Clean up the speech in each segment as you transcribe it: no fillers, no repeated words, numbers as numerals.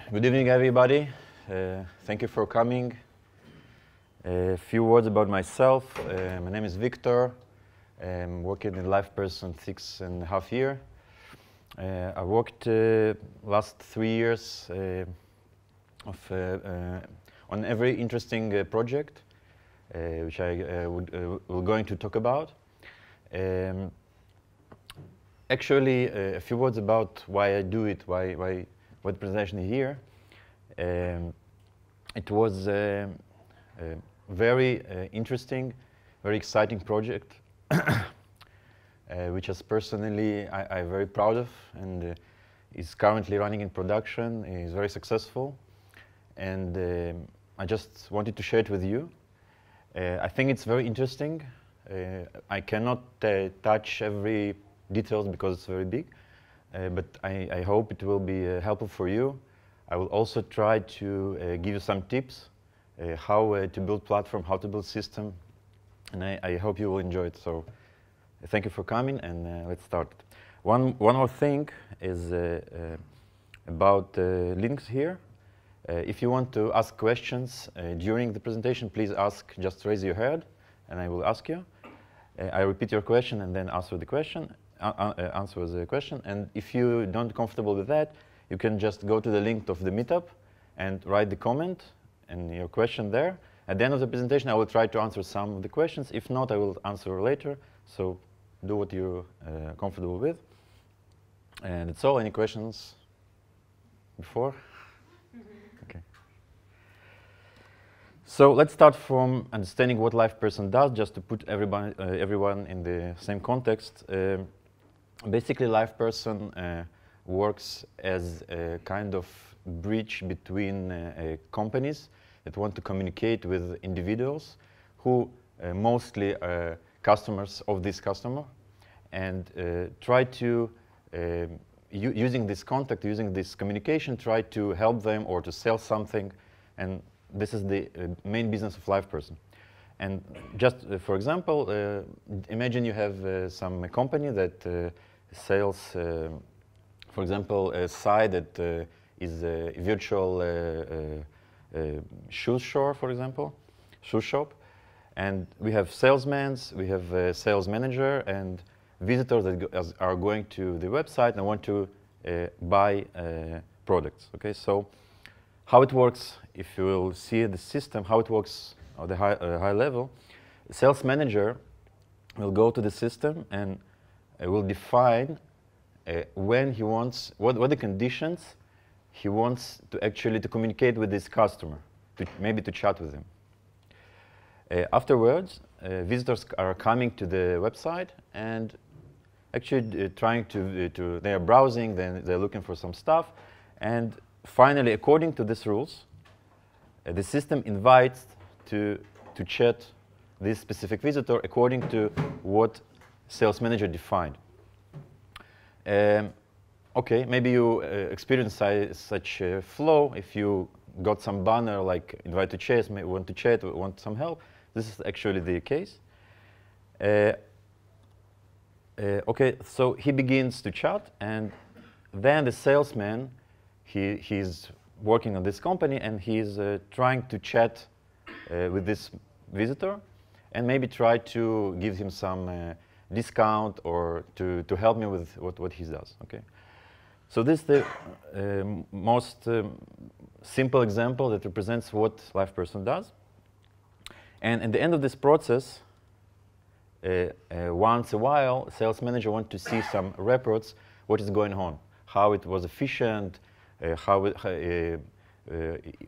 Good evening, everybody. Thank you for coming. A few words about myself. My name is Victor. I'm working in Liveperson 6.5 years. I worked last 3 years on a very interesting project, which I will going to talk about. Actually, a few words about why I do it, what presentation here. It was a very interesting, very exciting project, which is personally I'm very proud of, and is currently running in production. Is very successful, and I just wanted to share it with you. I think it's very interesting. I cannot touch every details because it's very big, but I hope it will be helpful for you. I will also try to give you some tips how to build platform, how to build system, and I hope you will enjoy it. So thank you for coming, and let's start. One more thing is about links here. If you want to ask questions during the presentation, please ask, just raise your hand, and I will ask you. I repeat your question and then answer the question. And if you don't comfortable with that, you can just go to the link of the meetup and write the comment and your question there. At the end of the presentation, I will try to answer some of the questions. If not, I will answer later. So do what you're comfortable with. And that's all. Any questions before? Okay. So let's start from understanding what Liveperson does, just to put everyone in the same context. Basically, Liveperson works as a kind of bridge between companies that want to communicate with individuals who mostly are customers of this customer, and try to, using this contact, using this communication, try to help them or to sell something. And this is the main business of Liveperson. And just for example, imagine you have some company that sells, for example, a site that is a virtual shoe store, for example, shoe shop. And we have salesmen, we have a sales manager, and visitors that are going to the website and want to buy products. Okay, so how it works, if you will see the system, how it works at the high level, the sales manager will go to the system and will define when he wants, what the conditions he wants to actually to communicate with this customer, maybe to chat with him. Afterwards, visitors are coming to the website and actually trying to they are browsing, then they're looking for some stuff, and finally, according to these rules, the system invites to chat this specific visitor according to what sales manager defined. Okay, maybe you experience such a flow. If you got some banner like invite to chat, maybe want to chat, want some help. This is actually the case. Okay, so he begins to chat, and then the salesman, he's working on this company, and he's trying to chat with this visitor, and maybe try to give him some discount or to help me with what he does. Okay, so this is the most simple example that represents what Liveperson does. And at the end of this process, once a while, sales manager wants to see some reports, what is going on, how it was efficient,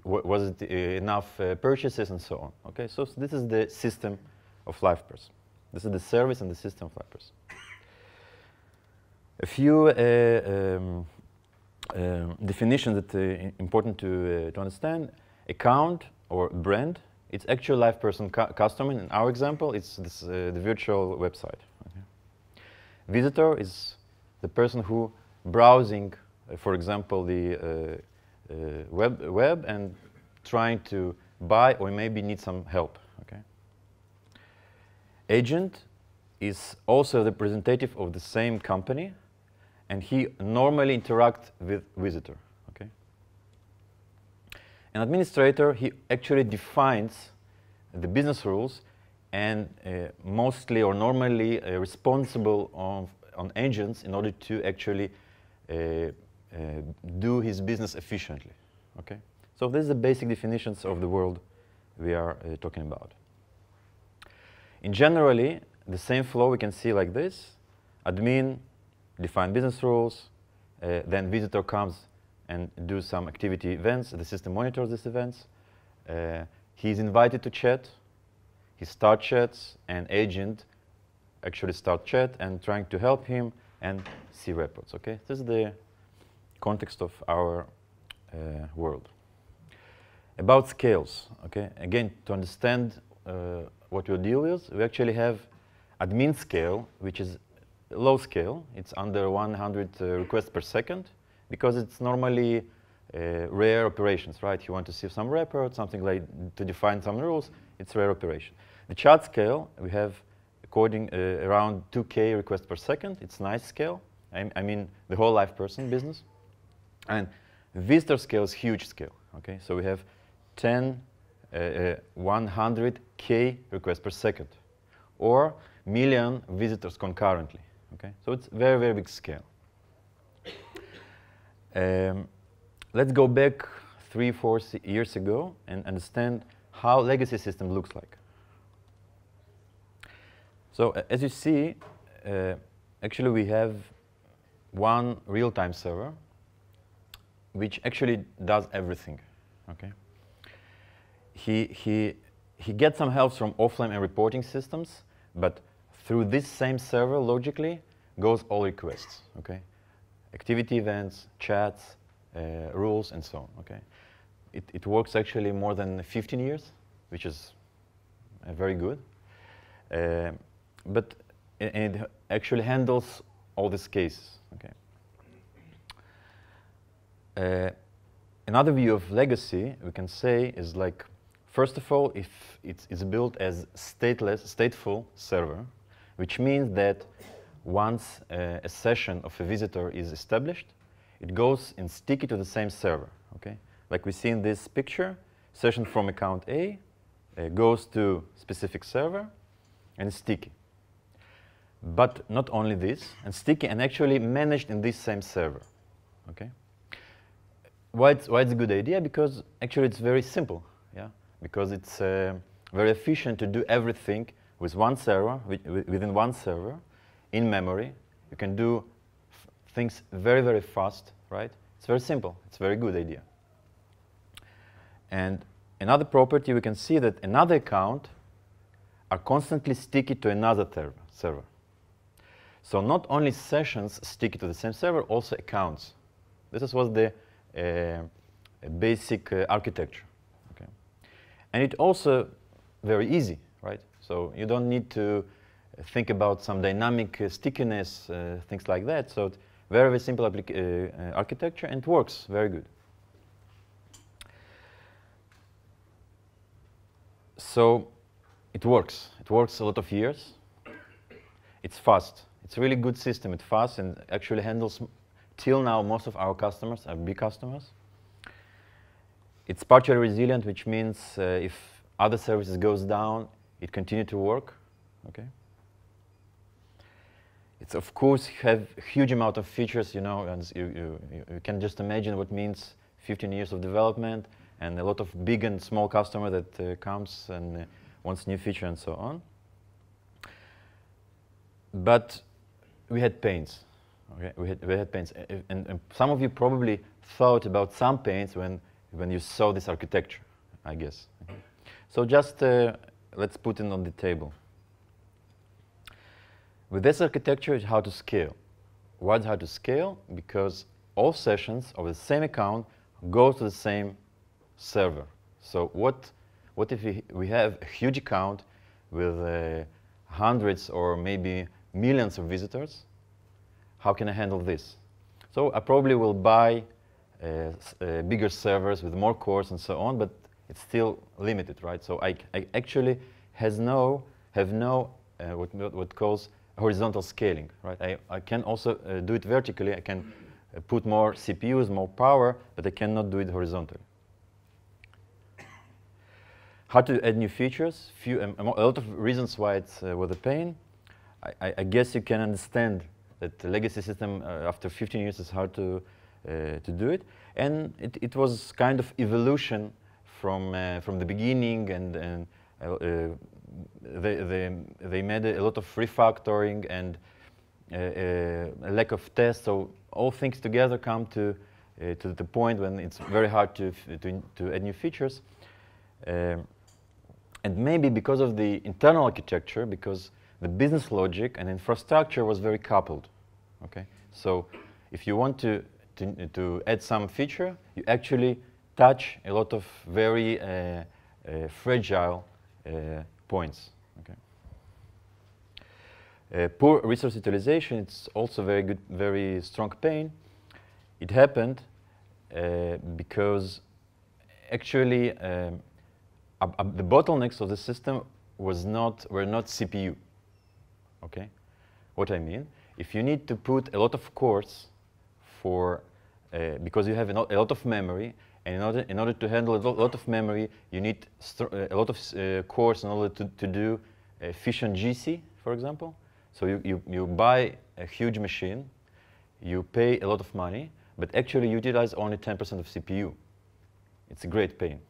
was it enough purchases, and so on. Okay, so this is the system of Liveperson. This is the service and the system of Liveperson. A few definitions that are important to understand. Account or brand, it's actually Liveperson customer. In our example, it's this, the virtual website. Okay. Visitor is the person who browsing, for example, the web and trying to buy or maybe need some help. Okay. Agent is also the representative of the same company, and he normally interacts with visitor. Okay. An administrator, he actually defines the business rules and mostly or normally responsible on agents in order to actually do his business efficiently. Okay? So this is the basic definitions of the world we are talking about. In generally, the same flow we can see like this. Admin define business rules, then visitor comes and do some activity events. The system monitors these events. He's invited to chat. He start chats, and agent actually start chat and trying to help him and see reports. Okay, this is the context of our world. About scales. Okay, again, to understand what we'll deal with, we actually have admin scale, which is low scale. It's under 100 requests per second because it's normally rare operations, right? You want to see some report, something like to define some rules. It's rare operation. The chart scale we have according around 2K requests per second. It's nice scale. I mean the whole Liveperson business. And visitor scale is huge scale. Okay, so we have 100K requests per second, or million visitors concurrently. Okay, so it's very, very big scale. Let's go back 3-4 years ago and understand how legacy system looks like. So as you see, actually we have one real-time server which actually does everything. Okay. He gets some help from offline and reporting systems, but through this same server, logically, goes all requests. Okay, activity events, chats, rules, and so on. Okay, it works actually more than 15 years, which is very good. But it actually handles all these cases. Okay. Another view of legacy we can say is like, first of all, if it's built as stateful server, which means that once a session of a visitor is established, it goes and sticky to the same server. Okay, like we see in this picture, session from account A goes to specific server and is sticky. But not only this, and sticky and actually managed in this same server. Okay. Why it's a good idea? Because actually it's very simple. Yeah, because it's very efficient to do everything with one server, within one server, in memory. You can do things very, very fast, right? It's very simple. It's a very good idea. And another property, we can see that another account are constantly sticky to another server. So not only sessions sticky to the same server, also accounts. This was the basic architecture. Okay. And it's also very easy, right? So you don't need to think about some dynamic stickiness, things like that. So it's very, very simple architecture, and it works very good. So it works. It works a lot of years. It's fast. It's a really good system. It's fast and actually handles, till now, most of our customers are big customers. It's partially resilient, which means if other services goes down, it continues to work. Okay. It's of course have a huge amount of features, you know, and you can just imagine what means 15 years of development and a lot of big and small customer that comes and wants new feature and so on. But we had pains. Okay, we had pains, and some of you probably thought about some pains when you saw this architecture, I guess. Okay. So just let's put it on the table. With this architecture, it's how to scale. Why how to scale? Because all sessions of the same account go to the same server. So what if we have a huge account with hundreds or maybe millions of visitors? How can I handle this? So I probably will buy bigger servers with more cores and so on, but it's still limited, right? So I actually have no what calls horizontal scaling, right? I can also do it vertically. I can put more CPUs, more power, but I cannot do it horizontally. how to add new features, a lot of reasons why it's was a pain. I guess you can understand that the legacy system after 15 years is hard to do it. And it was kind of evolution from the beginning, and they made a lot of refactoring and a lack of tests. So all things together come to the point when it's very hard to add new features. And maybe because of the internal architecture, because the business logic and infrastructure was very coupled. Okay, so if you want to add some feature, you actually touch a lot of very fragile points. Okay. Poor resource utilization, it's also very strong pain. It happened because actually the bottlenecks of the system were not CPU. Okay, what I mean, if you need to put a lot of cores for because you have a lot of memory, and in order to handle a lot of memory, you need a lot of cores in order to do efficient GC, for example. So you buy a huge machine, you pay a lot of money, but actually you utilize only 10% of CPU. It's a great pain.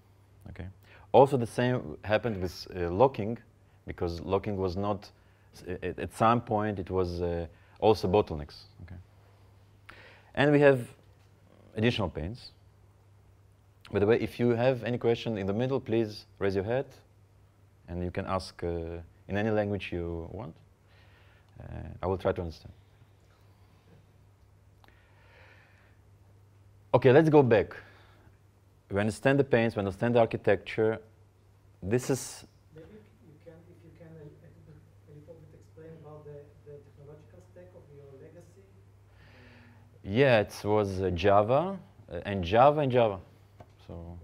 Okay. Also, the same happened with locking, because locking was not, at some point, it was also bottlenecks. Okay. And we have additional pains. By the way, if you have any question in the middle, please raise your hand, and you can ask in any language you want. I will try to understand. Okay, let's go back. We understand the pains, we understand the architecture. This is... Maybe if you can a little bit explain about the technological stack of your legacy. Yeah, it was Java, and Java. So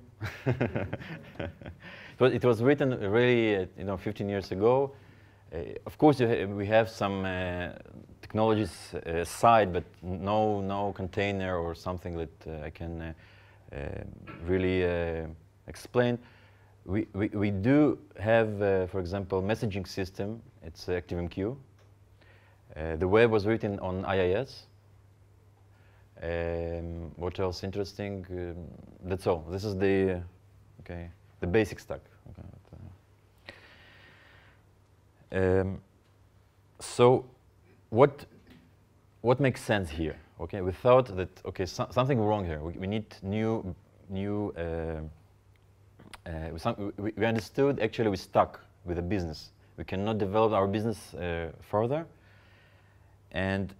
it was written really, 15 years ago. Of course, we have some technologies aside, but no container or something that I can really explain. We do have, for example, messaging system. It's ActiveMQ. The web was written on IIS. What else interesting? That's all. This is the basic stack. Okay. So what makes sense here? Okay, we thought that something wrong here. We need new. We understood actually we're stuck with the business. We cannot develop our business further, and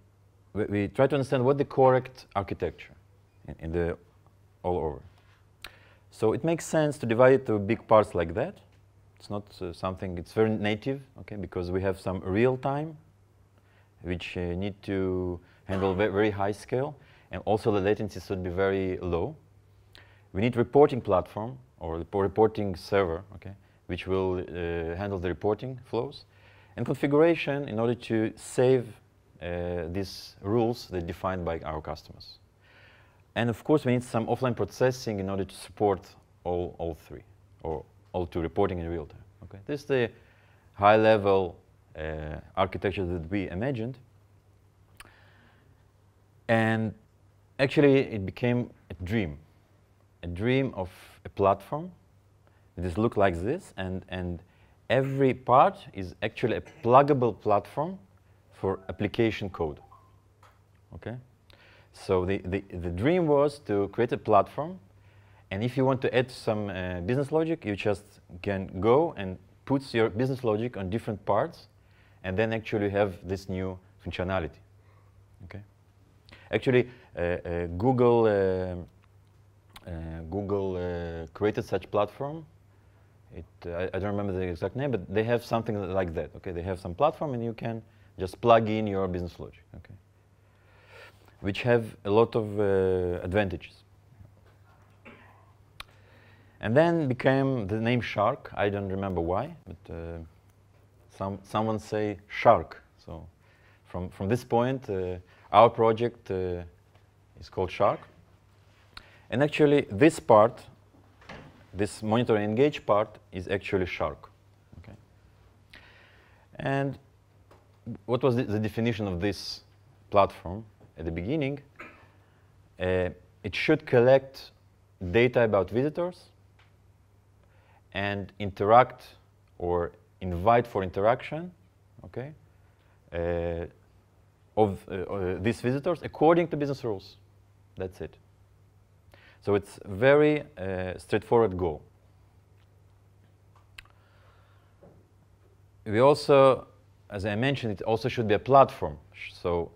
we try to understand what the correct architecture in the all over. So it makes sense to divide it to big parts like that. It's not something, it's very native, okay, because we have some real time, which need to handle very high scale, and also the latency should be very low. We need reporting platform, or reporting server, okay, which will handle the reporting flows, and configuration in order to save these rules that are defined by our customers. And of course, we need some offline processing in order to support all three, or all two, reporting in real time. Okay, this is the high-level architecture that we imagined, and actually it became a dream of a platform that looks like this, and every part is actually a pluggable platform for application code. Okay, so the dream was to create a platform, and if you want to add some business logic, you just can go and put your business logic on different parts, and then actually have this new functionality. Okay, actually Google created such platform. I don't remember the exact name, but they have something like that. Okay, they have some platform, and you can just plug in your business logic. Okay, which have a lot of advantages. And then became the name Shark. I don't remember why, but someone say Shark. So from this point, our project is called Shark. And actually, this part, this monitor and engage part is actually Shark. Okay. And what was the definition of this platform at the beginning? It should collect data about visitors and interact or invite for interaction, okay, of these visitors according to business rules. That's it. So it's very straightforward goal. We also, as I mentioned, it also should be a platform. So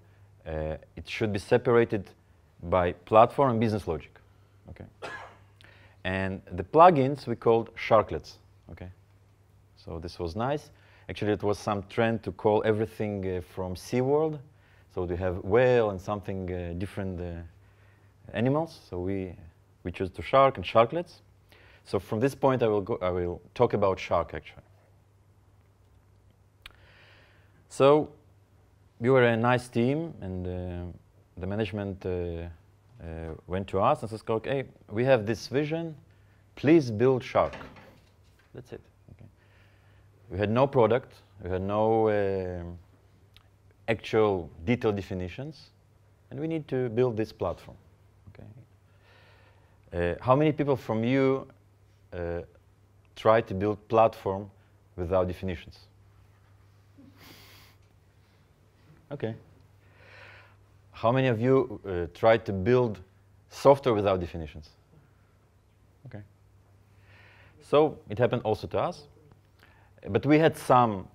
it should be separated by platform and business logic. Okay. And the plugins we called Sharklets. Okay. So this was nice. Actually, it was some trend to call everything from SeaWorld. So we have whale and something different animals. So we choose to Shark and Sharklets. So from this point, I will talk about Shark actually. So we were a nice team, and the management went to us and says, "Okay, we have this vision. Please build Shark." That's it. Okay. We had no product. We had no actual detailed definitions, and we need to build this platform. Okay. How many people from you try to build platform without definitions? Okay. How many of you try to build software without definitions? Okay. So it happened also to us, but we had some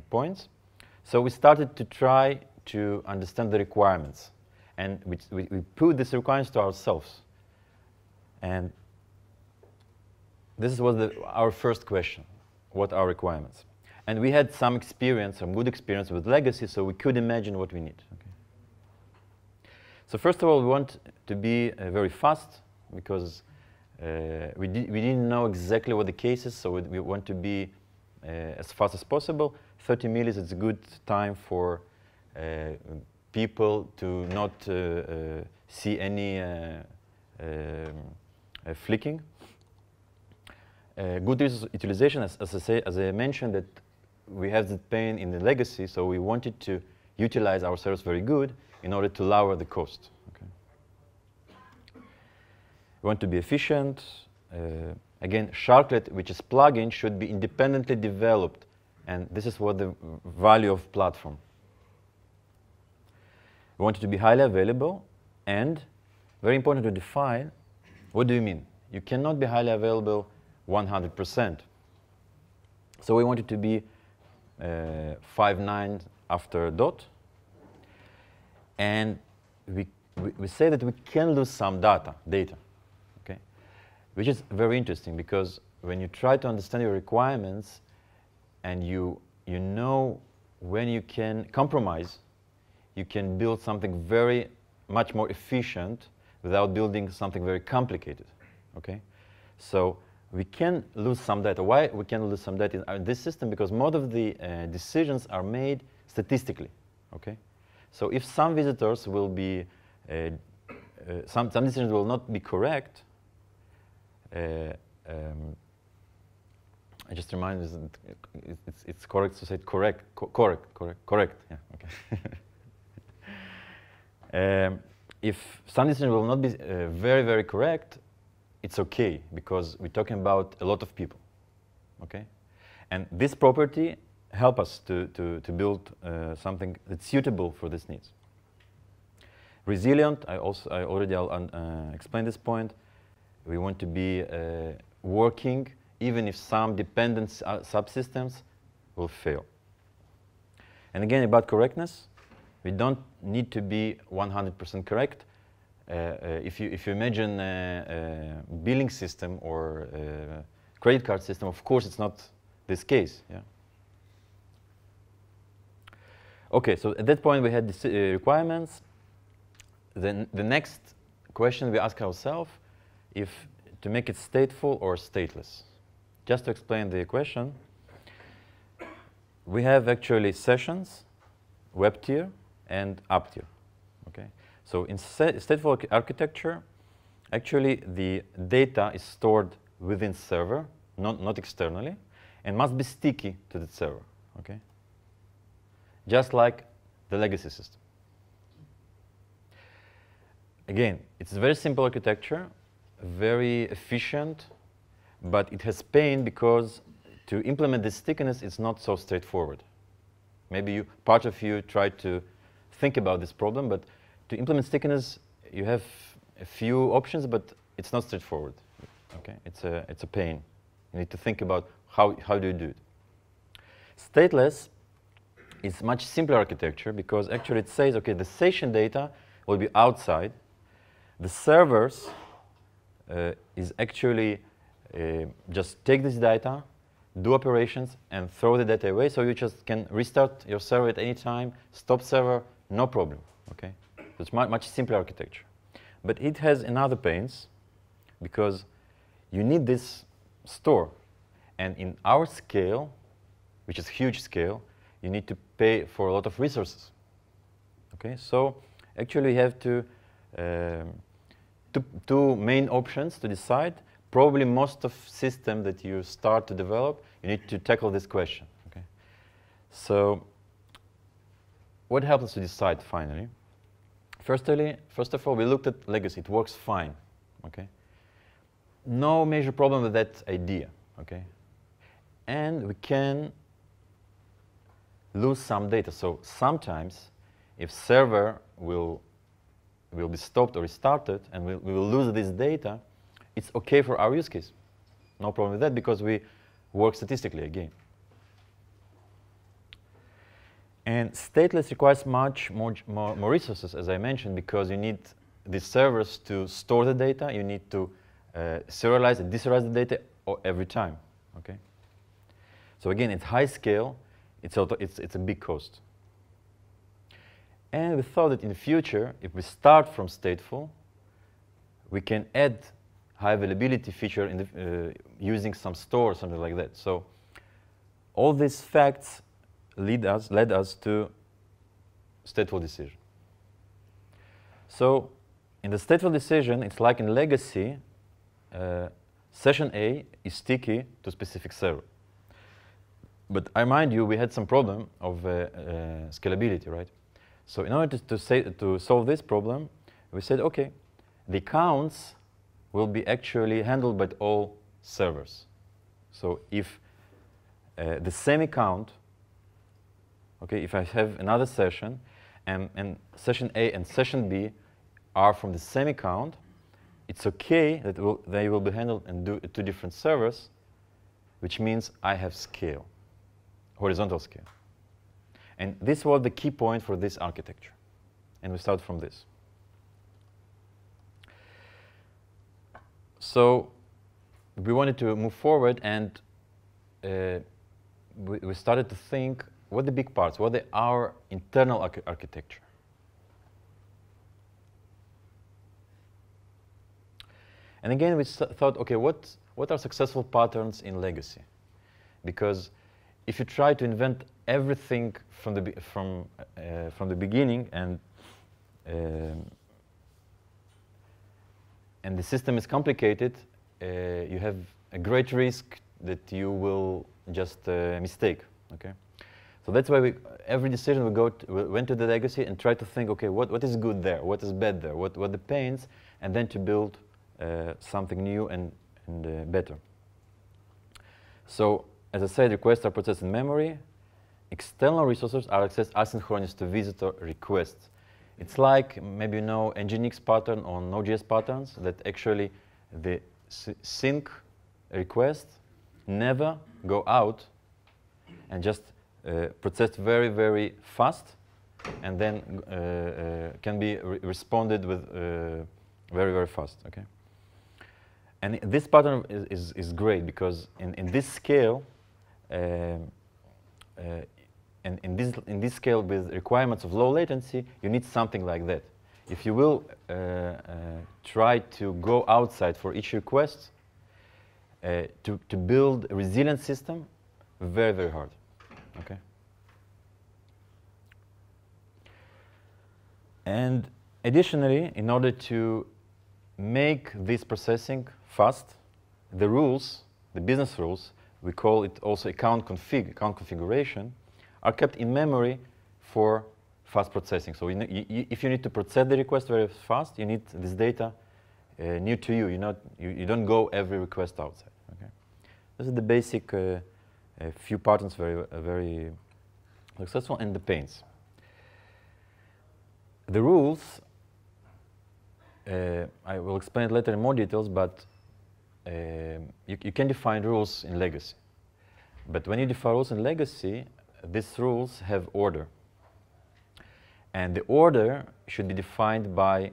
points. So we started to try to understand the requirements, and we put these requirements to ourselves. And this was our first question: what are requirements? And we had some experience, some good experience with legacy, so we could imagine what we need. Okay. So first of all, we want to be very fast, because we didn't know exactly what the case is, so we want to be as fast as possible. 30 millis is a good time for people to not see any flicking. Good utilization, as I mentioned, that we have the pain in the legacy, so we wanted to utilize our service very good in order to lower the cost. Okay. We want to be efficient. Again, Sharklet, which is plugin, should be independently developed, and this is what the value of platform. We want it to be highly available, and very important to define, what do you mean? You cannot be highly available 100%. So we want it to be 5.9 after a dot. And we say that we can lose some data, okay? Which is very interesting, because when you try to understand your requirements and you know when you can compromise, you can build something very much more efficient without building something very complicated, okay? So we can lose some data. Why we can lose some data in this system? Because most of the decisions are made statistically, okay? So if some visitors will be, some decisions will not be correct, I just remind you that it's correct to say correct, yeah, okay. If some decisions will not be very, very correct, it's okay, because we're talking about a lot of people, okay? And this property helps us to build something that's suitable for these needs. Resilient, I already explained this point. We want to be working even if some dependent subsystems will fail. And again, about correctness, we don't need to be 100% correct. If you imagine a billing system or a credit card system, of course it's not this case. Yeah. Okay, so at that point we had these requirements. Then the next question we ask ourselves, if to make it stateful or stateless. Just to explain the question, we have actually sessions, web tier, and app tier. Okay. So in stateful architecture, Actually, the data is stored within server, not externally, and must be sticky to the server, okay? Just like the legacy system. Again, it's a very simple architecture, very efficient, but it has pain because to implement this stickiness is not so straightforward. Maybe part of you tried to think about this problem, but to implement stickiness, you have a few options, but it's not straightforward. Okay, it's a pain. You need to think about how do you do it. Stateless is much simpler architecture because actually it says, okay, the session data will be outside. The servers is actually just take this data, do operations, and throw the data away. So you just can restart your server at any time, stop server, no problem. Okay, so it's much simpler architecture. But it has another pains because you need this store. And in our scale, which is huge scale, you need to pay for a lot of resources. Okay, so actually we have two main options to decide. Probably most of system that you start to develop, you need to tackle this question. Okay, so what helps us to decide finally? First of all, we looked at legacy. It works fine. Okay, no major problem with that idea. Okay, and we can lose some data. So sometimes, if server will be stopped or restarted, and we will lose this data, it's okay for our use case. No problem with that because we work statistically again. And stateless requires much more resources, as I mentioned, because you need these servers to store the data. You need to serialize and deserialize the data every time. Okay. So again, it's high scale. It's a big cost. And we thought that in the future, if we start from stateful, we can add high availability feature in the, using some store or something like that. So all these facts led us to stateful decision. So in the stateful decision, it's like in legacy, session A is sticky to specific server. But I remind you, we had some problem of scalability, right? So in order to solve this problem, we said, OK, the counts will be actually handled by all servers. So if the same account, okay, if I have another session, and session A and session B are from the same account, it's OK that they will be handled in two different servers, which means I have scale, horizontal scale. And this was the key point for this architecture. And we start from this. So we wanted to move forward, and we started to think, what are the big parts? What are our internal architecture? And again, we thought, OK, what are successful patterns in legacy? Because if you try to invent everything from the beginning, and the system is complicated, you have a great risk that you will just mistake. Okay, so that's why every decision we went to the legacy and tried to think, okay, what is good there, what is bad there, what the pains, and then to build something new and better. So as I said, requests are processed in memory. External resources are accessed asynchronous to visitor requests. It's like, maybe you know, Nginx pattern or Node.js patterns, that actually the sync request never go out and just processed very, very fast, and then can be responded with very, very fast. Okay. And this pattern is great because in this scale, and in this scale with requirements of low latency, you need something like that. If you will try to go outside for each request, to build a resilient system, very, very hard. Okay. And additionally, in order to make this processing fast, the rules, the business rules, we call it also account configuration, are kept in memory for fast processing. So if you need to process the request very fast, you need this data near to you. You don't go every request outside. Okay? This is the basic few patterns, very successful, and the pains. The rules, I will explain it later in more details, but you can define rules in legacy. But when you define rules in legacy, these rules have order. And the order should be defined by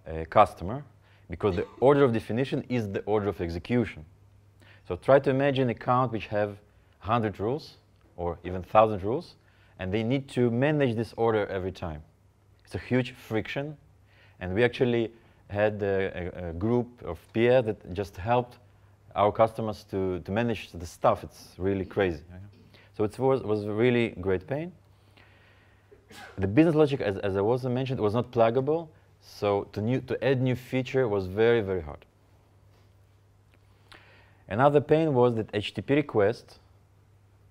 a customer, because the order of definition is the order of execution. So try to imagine an account which have 100 rules, or even 1,000 rules, and they need to manage this order every time. It's a huge friction, and we actually had a group of peers that just helped our customers to manage the stuff. It's really crazy. So it was a really great pain. The business logic, as I also mentioned, was not pluggable, so to add new feature was very, very hard. Another pain was that HTTP request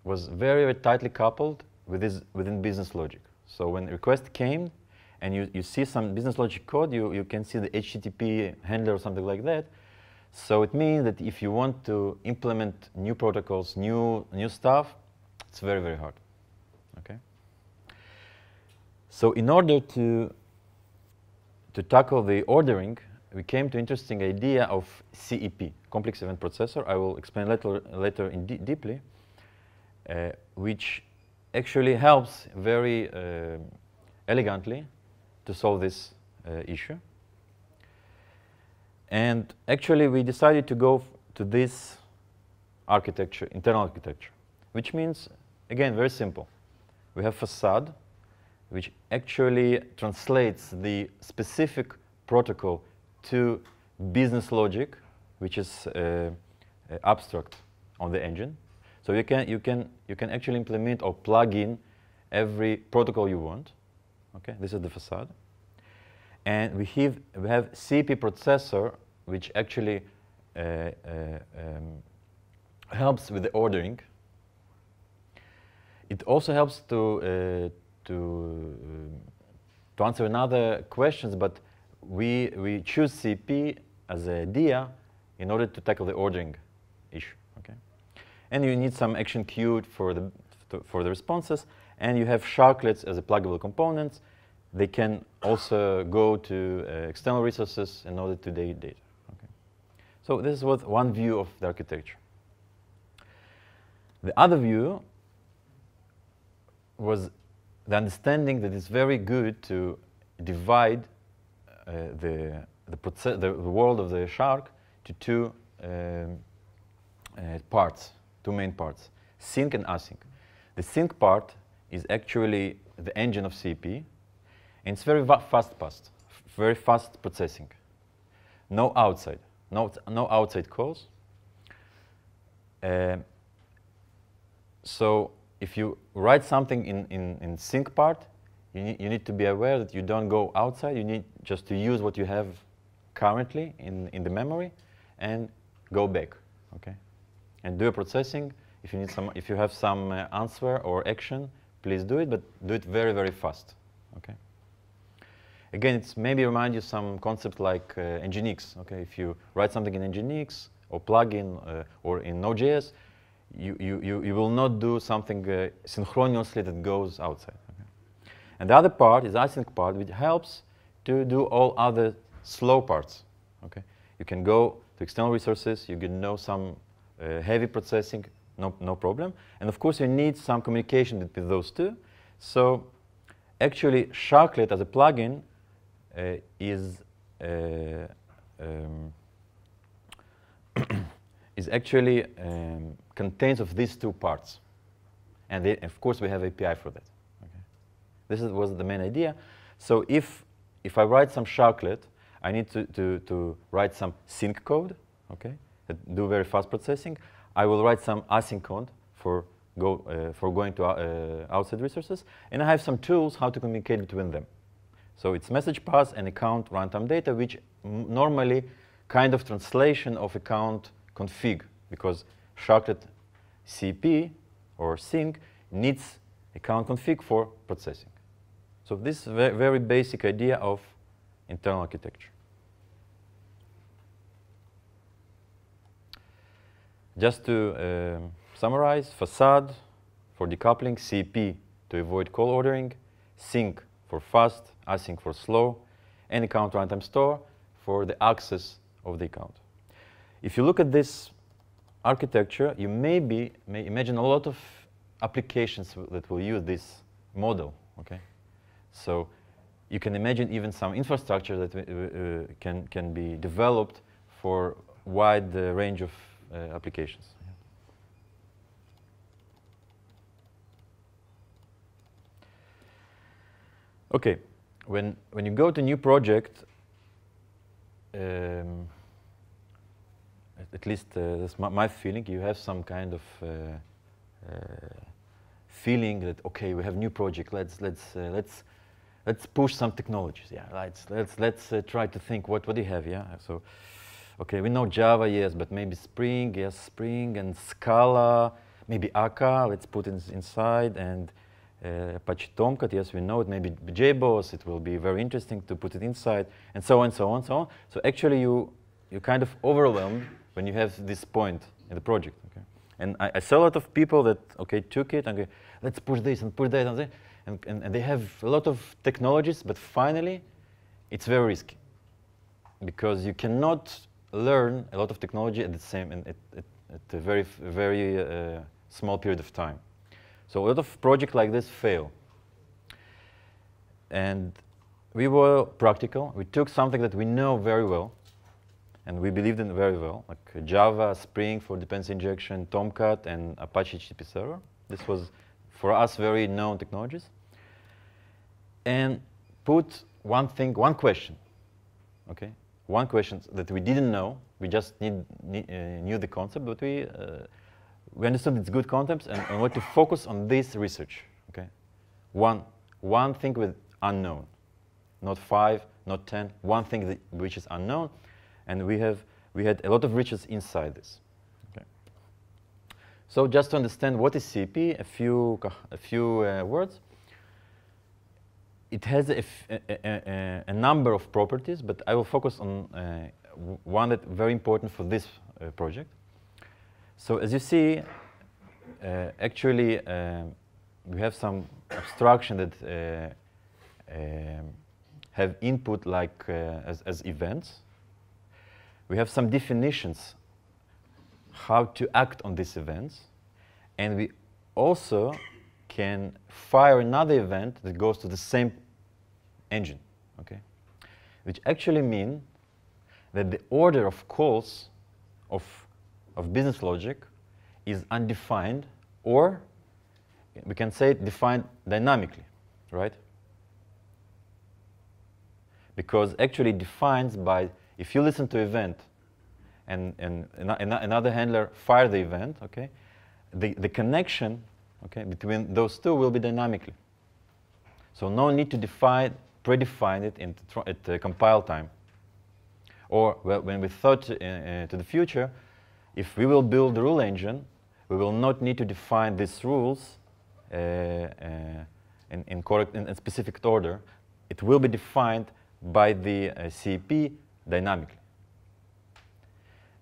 was very, very tightly coupled within business logic. So when a request came, and you see some business logic code, you can see the HTTP handler or something like that. So it means that if you want to implement new protocols, new stuff, it's very, very hard. Okay. So in order to tackle the ordering, we came to interesting idea of CEP, complex event processor. I will explain later deeply, which actually helps very elegantly to solve this issue. And actually, we decided to go to this architecture, internal architecture, which means, again, very simple. We have facade, which actually translates the specific protocol to business logic, which is abstract on the engine. So you can actually implement or plug in every protocol you want. Okay, this is the facade. And we have CEP-processor, which actually helps with the ordering. It also helps to answer another questions, but we choose CEP as an idea in order to tackle the ordering issue. Okay, and you need some action queued for the responses, and you have Sharklets as a pluggable components. They can also go to external resources in order to data. Okay. So this was one view of the architecture. The other view was the understanding that it's very good to divide the world of the Shark to two parts, two main parts, sync and async. The sync part is actually the engine of CEP. And it's very very fast processing. No outside calls. So if you write something in sync part, you need to be aware that you don't go outside. You need just to use what you have currently in the memory and go back. Okay, and do a processing. If you have some answer or action, please do it, but do it very, very fast. Okay. Again, it's maybe remind you some concept like Nginx. Okay, if you write something in Nginx or plugin or in Node.js, you will not do something synchronously that goes outside. Okay? And the other part is async part, which helps to do all other slow parts. Okay, you can go to external resources. You can know some heavy processing, no problem. And of course, you need some communication with those two. So actually, Sharklet as a plugin is actually contains of these two parts, and of course we have API for that. Okay. This was the main idea. So if I write some Sharklet, I need to write some sync code, okay, that do very fast processing. I will write some async code for going to outside resources, and I have some tools how to communicate between them. So it's message pass and account runtime data, which normally kind of translation of account config, because Sharklet CEP or sync needs account config for processing. So this is a very basic idea of internal architecture. Just to summarize, facade for decoupling, CEP to avoid call ordering, sync for fast, async for slow, and account runtime store for the access of the account. If you look at this architecture, you may imagine a lot of applications that will use this model. Okay, so you can imagine even some infrastructure that can be developed for wide range of applications. Okay, when you go to a new project, at least that's my feeling, you have some kind of feeling that, okay, we have new project, let's push some technologies. Yeah, let's try to think what do you have. Yeah, so okay, we know Java, yes, but maybe Spring, yes, Spring and Scala, maybe Akka, let's put it inside, and Apache Tomcat, yes, we know it. Maybe JBoss, it will be very interesting to put it inside, and so on, so on, so on. So actually, you're kind of overwhelmed when you have this point in the project. Okay, and I saw a lot of people that took it and go, let's push this and push that, and they have a lot of technologies, but finally, it's very risky because you cannot learn a lot of technology at the same at a very small period of time. So a lot of projects like this fail. And we were practical. We took something that we know very well, and we believed in very well, like Java, Spring for dependency injection, Tomcat, and Apache HTTP server. This was, for us, very known technologies. And put one question, okay? One question that we didn't know. We just knew the concept, but we understood it's good concepts and want to focus on this research. Okay, one thing with unknown, not 5, not 10. One thing which is unknown, and we had a lot of riches inside this. Okay, so just to understand what is CEP, a few words. It has a number of properties, but I will focus on one that's very important for this project. So as you see, actually, we have some abstraction that have input like as events. We have some definitions how to act on these events, and we also can fire another event that goes to the same engine, okay? Which actually mean that the order of calls of business logic is undefined, or we can say defined dynamically, right? Because actually it defines by, if you listen to event and another handler fire the event, okay, the connection, okay, between those two will be dynamically. So no need to predefine it at the compile time. Or when we thought to the future, if we will build the rule engine, we will not need to define these rules in specific order. It will be defined by the CEP dynamically.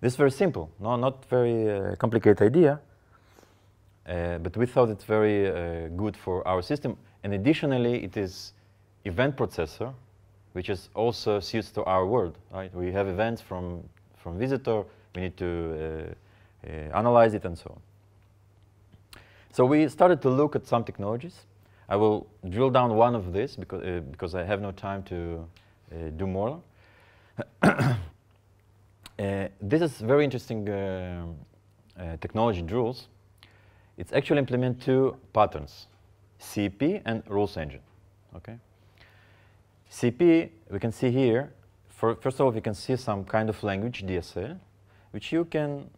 This is very simple, not very complicated idea, but we thought it's very good for our system. And additionally, it is event processor, which is also suits to our world. Right? We have events from visitor. We need to analyze it and so on. So we started to look at some technologies. I will drill down one of this because I have no time to do more. This is very interesting technology, Drools. It's actually implement two patterns, CEP and rules engine. Okay. CEP, we can see here, first of all, we can see some kind of language, DSL, which you can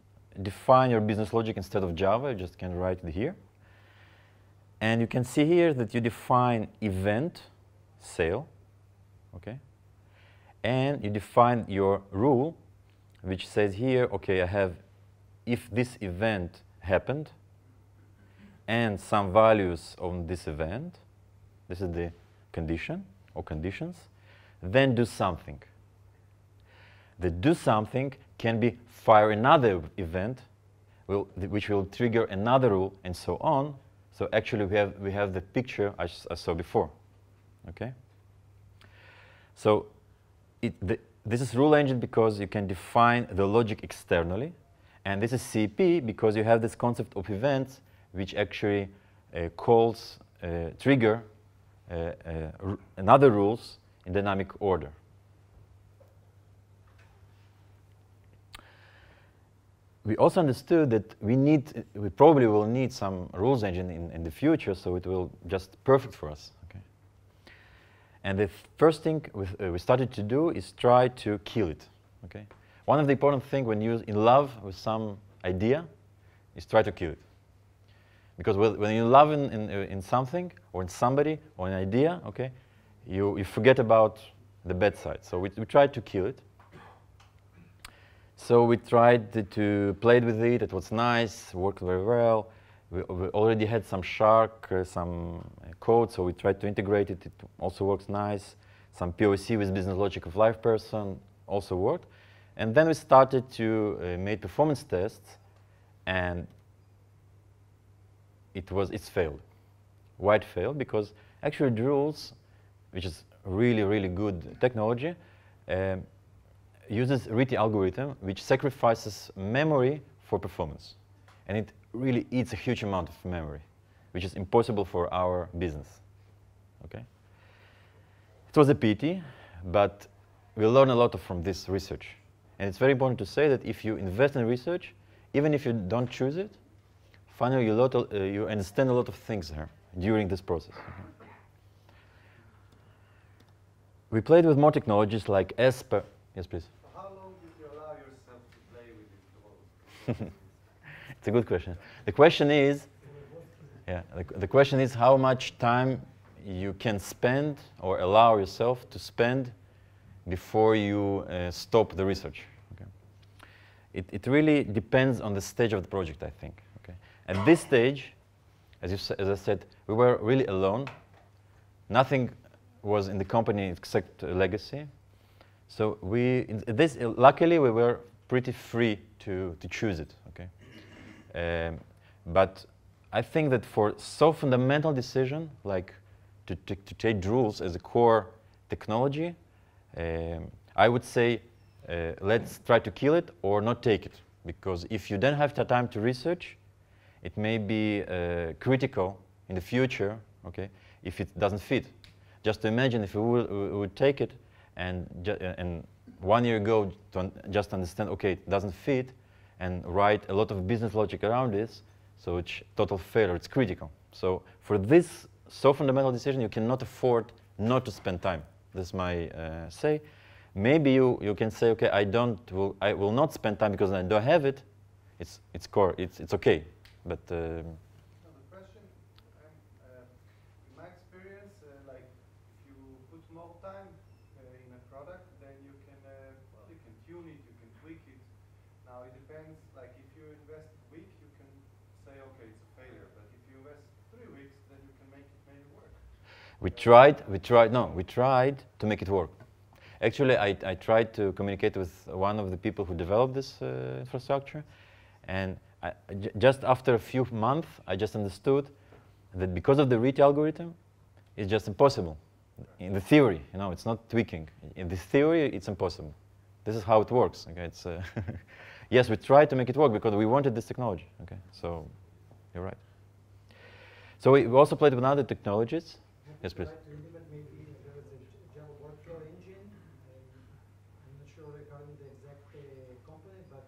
define your business logic instead of Java. You just can write it here. And you can see here that you define event, sale, okay? And you define your rule which says here, okay, I have, if this event happened, and some values on this event, this is the condition or conditions, then do something. The do something can be fire another event, which will trigger another rule, and so on. So actually, we have the picture I saw before. Okay. So this is rule engine because you can define the logic externally, and this is CEP because you have this concept of events which actually trigger another rules in dynamic order. We also understood that we probably will need some rules engine in the future, so it will just perfect for us. Okay. And the first thing we started to do is try to kill it. Okay. One of the important things when you're in love with some idea is try to kill it. Because when you love in something or in somebody or an idea, okay, you forget about the bad side. So we tried to kill it. So we tried to play with it. It was nice, worked very well. We already had some Shark, some code, so we tried to integrate it. It also works nice. Some POC with business logic of Liveperson also worked. And then we started to make performance tests, and it's failed. Why it failed? Because actually Drools, which is really, really good technology, uses RT algorithm, which sacrifices memory for performance. And it really eats a huge amount of memory, which is impossible for our business. Okay? It was a pity, but we learned a lot from this research. And it's very important to say that if you invest in research, even if you don't choose it, finally you understand a lot of things there during this process. Okay? We played with more technologies like ESPER. Yes, please. For how long did you allow yourself to play with these tools? It's a good question. The question is, the question is how much time you can spend or allow yourself to spend before you stop the research. Okay? It really depends on the stage of the project, I think. Okay? At this stage, as I said, we were really alone. Nothing was in the company except legacy. So luckily, we were pretty free to choose it. Okay? But I think that for so fundamental decision, like to take Drools as a core technology, I would say let's try to kill it or not take it. Because if you don't have the time to research, it may be critical in the future, okay, if it doesn't fit. Just imagine if we would take it and 1 year ago just understand, okay, it doesn't fit, and write a lot of business logic around this, so it's total failure, it's critical. So for this so fundamental decision, you cannot afford not to spend time. That's my say. Maybe you can say, okay, I will not spend time because I don't have it. It's core, it's okay. But the question, in my experience, like if you put more time in a product, then you can tune it, you can tweak it. Now it depends. Like if you invest a week, you can say, okay, it's a failure. But if you invest 3 weeks, then you can make it maybe work. We tried to make it work. Actually, I tried to communicate with one of the people who developed this infrastructure, and just after a few months, I just understood that because of the RT algorithm, it's just impossible. In the theory, it's not tweaking. In the theory, it's impossible. This is how it works. Okay, it's yes, we tried to make it work because we wanted this technology. Okay, so you're right. So we also played with other technologies. Yes, please. Maybe there is a Java workflow engine. I'm not sure regarding the exact component, but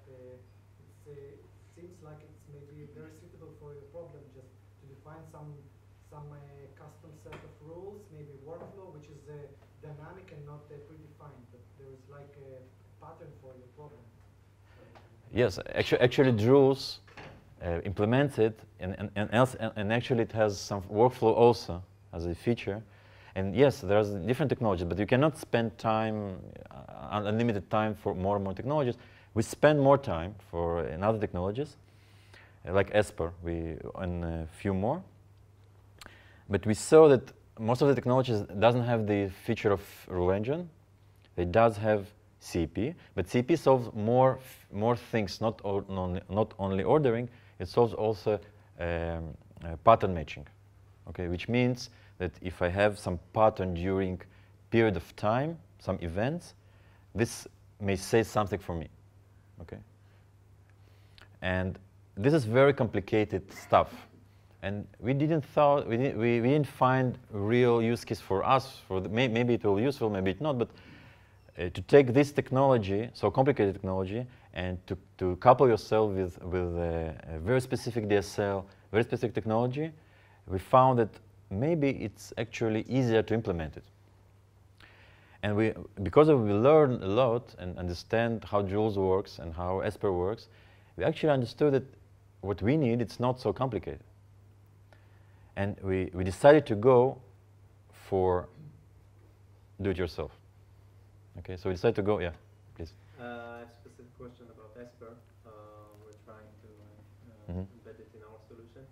it seems like it's maybe very suitable for your problem, just to define some custom set of rules, maybe workflow, which is dynamic and not predefined, but there is like a pattern for your problem. Yes, actually Drools implements it, and actually it has some workflow also as a feature. And yes, there's different technologies, but you cannot spend time, unlimited time for more and more technologies. We spend more time in other technologies, like Esper, and a few more. But we saw that most of the technologies doesn't have the feature of rule engine. It does have CEP, but CEP solves more things, not only ordering. It solves also pattern matching, okay? Which means that if I have some pattern during period of time, some events, this may say something for me, okay? And this is very complicated stuff. And we didn't find real use case for us. Maybe it will be useful, maybe it's not. But to take this technology, so complicated technology, and to couple yourself with a very specific DSL, very specific technology, we found that maybe it's actually easier to implement it. And because we learned a lot and understand how Drools works and how Esper works, we actually understood that what we need, it's not so complicated. And we decided to go for do-it-yourself. Okay, so we decided to go, yeah, please. I have a specific question about Esper. We're trying to embed it in our solution.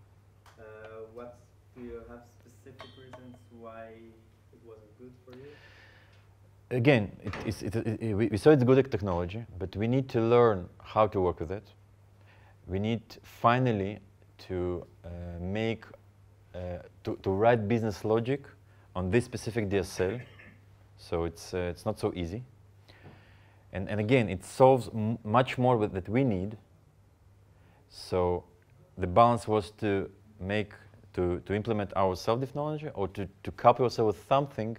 Do you have specific reasons why it wasn't good for you? Again, we saw it's good technology, but we need to learn how to work with it. We need finally to to write business logic on this specific DSL, so it's not so easy. And again, it solves much more that we need. So the balance was to implement our self-technology or to couple ourselves with something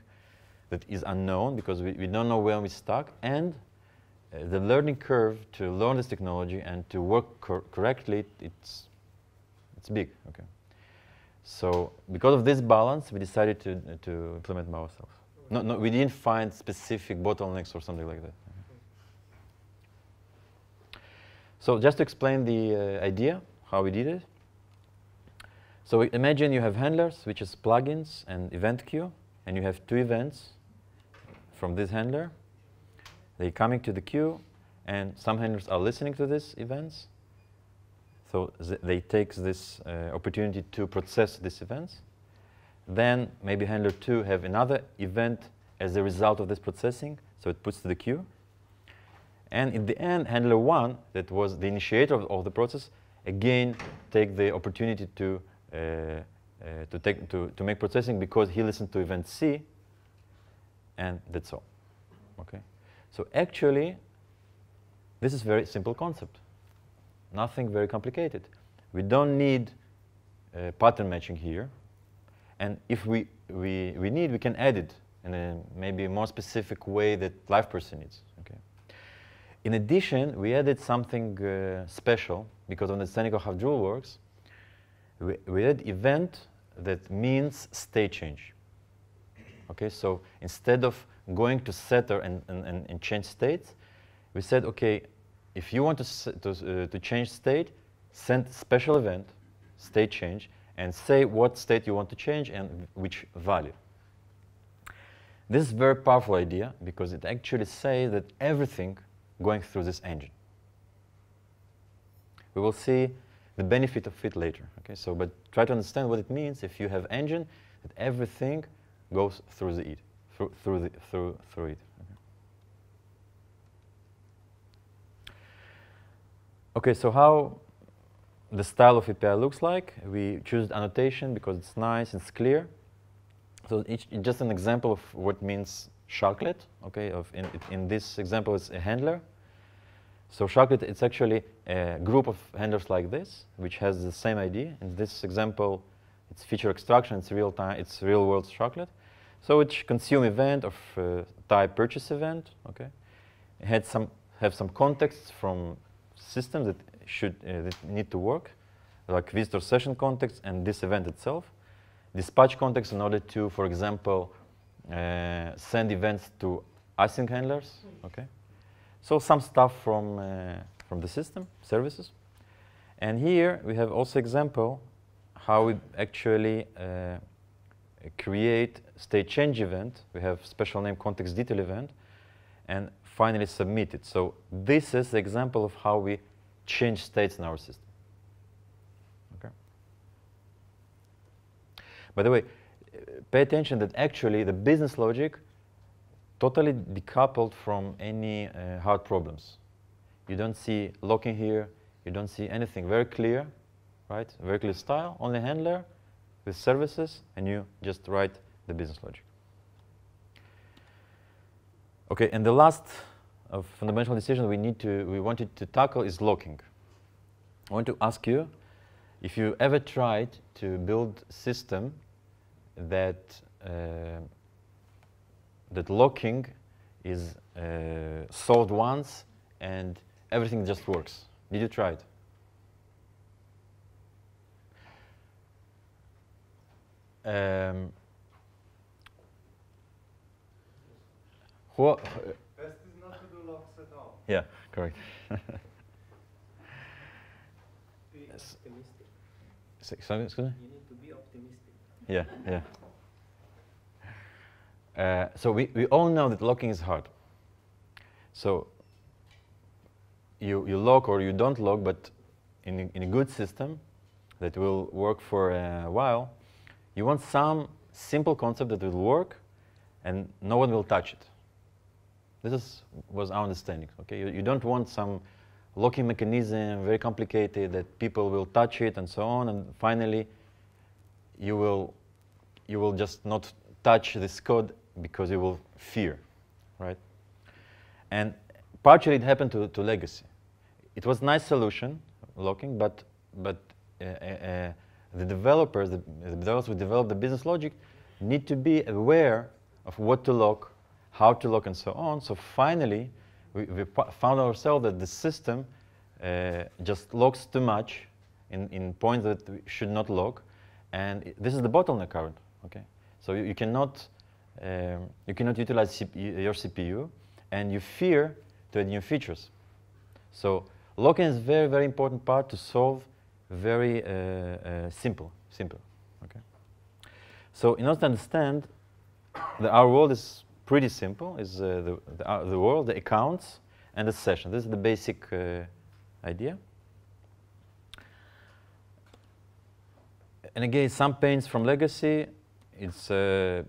that is unknown because we don't know where we stuck, and the learning curve to learn this technology and to work correctly, it's big. Okay. So because of this balance, we decided to implement by ourselves. No, we didn't find specific bottlenecks or something like that. So just to explain the idea, how we did it. So imagine you have handlers, which is plugins and event queue, and you have two events from this handler. They're coming to the queue, and some handlers are listening to these events. So they take this opportunity to process these events. Then maybe handler 2 have another event as a result of this processing, so it puts to the queue. And in the end, handler 1, that was the initiator of the process, again take the opportunity to make processing because he listened to event C, and that's all. Okay. So actually, this is a very simple concept. Nothing very complicated. We don't need pattern matching here. And if we need, we can add it in a maybe more specific way that Liveperson needs. Okay. In addition, we added something special because of understanding of how Drools works. We add event that means state change. Okay, so instead of going to setter and change states, we said, okay, if you want to change state, send special event, state change, and say what state you want to change and which value. This is a very powerful idea because it actually says that everything going through this engine. We will see the benefit of it later. Okay, so but try to understand what it means if you have engine that everything goes through it. Through it. Okay, so how the style of API looks like. We choose annotation because it's nice, it's clear. So it's just an example of what means Sharklet. Okay, in this example, it's a handler. So Sharklet, it's actually a group of handlers like this, which has the same idea. In this example, it's feature extraction. It's real-time. It's real-world Sharklet. So it consume event of type purchase event. Okay, it had have some contexts from systems that that need to work, like visitor session context and this event itself. Dispatch context in order to, for example, send events to async handlers. Okay, so some stuff from the system services. And here we have also example how we actually create state change event. We have special name context detail event. And finally submit it. So this is the example of how we change states in our system. Okay. By the way, pay attention that actually the business logic totally decoupled from any hard problems. You don't see locking here. You don't see anything. Very clear, right? Very clear style. Only handler with services, and you just write the business logic. Okay, and the last fundamental decision we wanted to tackle is locking. I want to ask you if you ever tried to build a system that that locking is solved once and everything just works. Did you try it? Best is not to do locks at all. Yeah, correct. Be optimistic. Sorry, excuse me? You need to be optimistic. Yeah, yeah. So we all know that locking is hard. So you lock or you don't lock, but in a good system that will work for a while, you want some simple concept that will work and no one will touch it. This was our understanding. Okay, you don't want some locking mechanism, very complicated, that people will touch it and so on, and finally you will just not touch this code because you will fear, right? And partially it happened to legacy. It was a nice solution, locking, but the developers who develop the business logic need to be aware of what to lock, how to lock, and so on. So finally, we found ourselves that the system just locks too much in points that we should not lock, and this is the bottleneck current. Okay, so you cannot utilize your CPU, and you fear to add new features. So locking is a very, very important part to solve very simple. Okay. So in order to understand that our world is pretty simple, is the world, the accounts, and the session. This is the basic idea. And again, some pains from legacy. It's the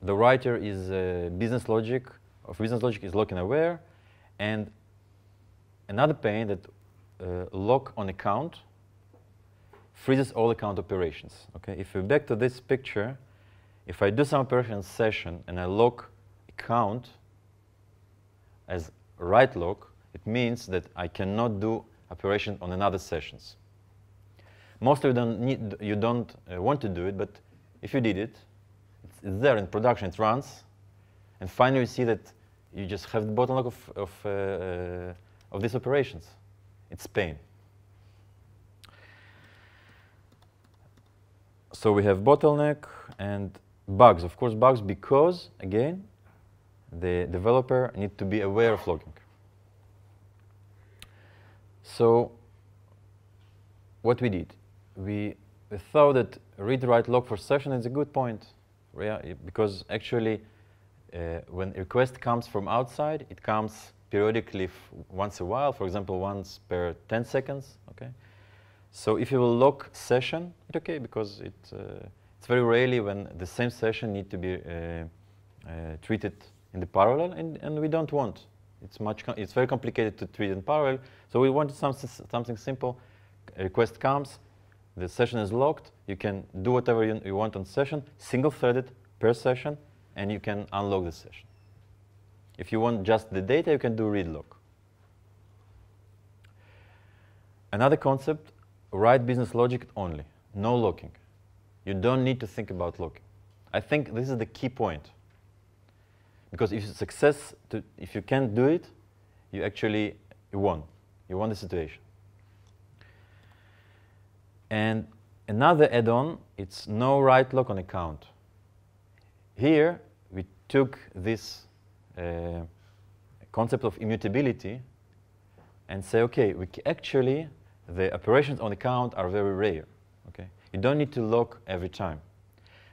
writer is business logic. Of business logic is locking aware, and another pain that lock on account freezes all account operations. Okay, if we back to this picture, if I do some operation session and I lock account as write lock, it means that I cannot do operation on another sessions. Mostly you don't want to do it, but if you did it, it's there in production, it runs, and finally you see that you just have the bottleneck of these operations. It's pain. So we have bottleneck and bugs. Of course, bugs because, again, the developer needs to be aware of logging. So what we did, we thought that read-write log for session is a good point, because actually when a request comes from outside, it comes periodically once a while, for example, once per 10 seconds. Okay. So if you will lock session, it's okay, because it's very rarely when the same session need to be treated in the parallel, and we don't want. It's very complicated to treat in parallel, so we wanted something simple. A request comes, the session is locked, you can do whatever you want on session, single-threaded per session, and you can unlock the session. If you want just the data, you can do read lock. Another concept, write business logic only, no locking. You don't need to think about locking. I think this is the key point. Because if you can't do it, you won. You won the situation. And another add-on, it's no write lock on account. Here, we took this concept of immutability and say, okay, the operations on account are very rare. Okay, you don't need to lock every time.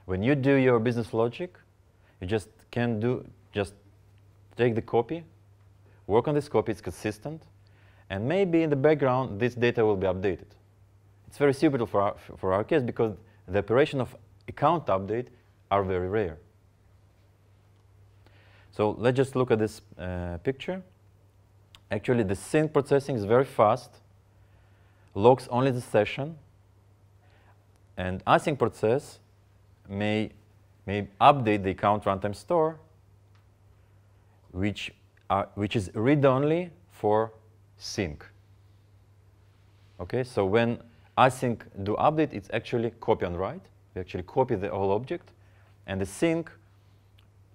When you do your business logic, you just take the copy work on this copy, it's consistent, and maybe in the background this data will be updated. It's very suitable for our case because the operation of account update are very rare. So let's just look at this picture. Actually, the sync processing is very fast, logs only the session, and async process may update the account runtime store, which is read-only for sync. Okay, so when async do update, it's actually copy and write. We actually copy the whole object, and the sync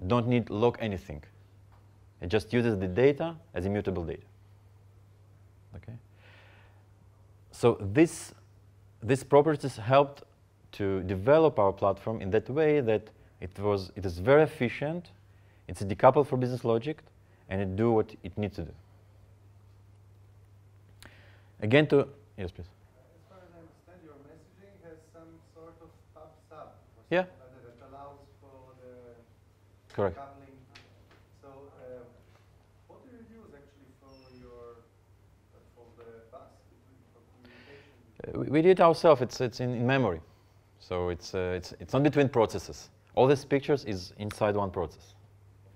don't need log anything. It just uses the data as immutable data. Okay. So these properties helped to develop our platform in that way that it is very efficient, it's decoupled from business logic, and it do what it needs to do. Again, yes, please. As far as I understand, your messaging has some sort of pub-sub or Yeah. something like that allows for the Correct. coupling. So what do you use actually for the bus for communication? We did it ourselves. It's in memory, so it's not between processes. All these pictures is inside one process,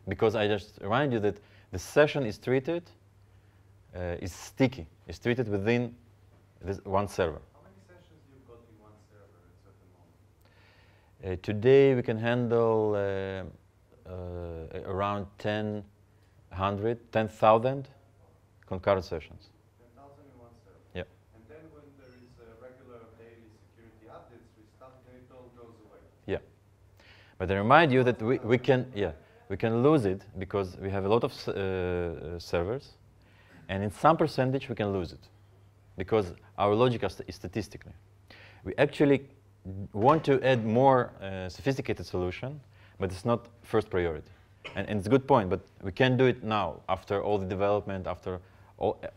because I just remind you that the session is treated is sticky. It's treated within this one server. How many sessions you've got in one server at a certain moment? Today we can handle around 10,000 concurrent sessions. 10,000 in one server. Yeah. And then when there is regular daily security updates with stuff, then it all goes away. Yeah. But I remind you that we can lose it because we have a lot of servers, and in some percentage we can lose it because our logic is statistically. We actually want to add more sophisticated solution, but it's not first priority. And it's a good point, but we can do it now after all the development, after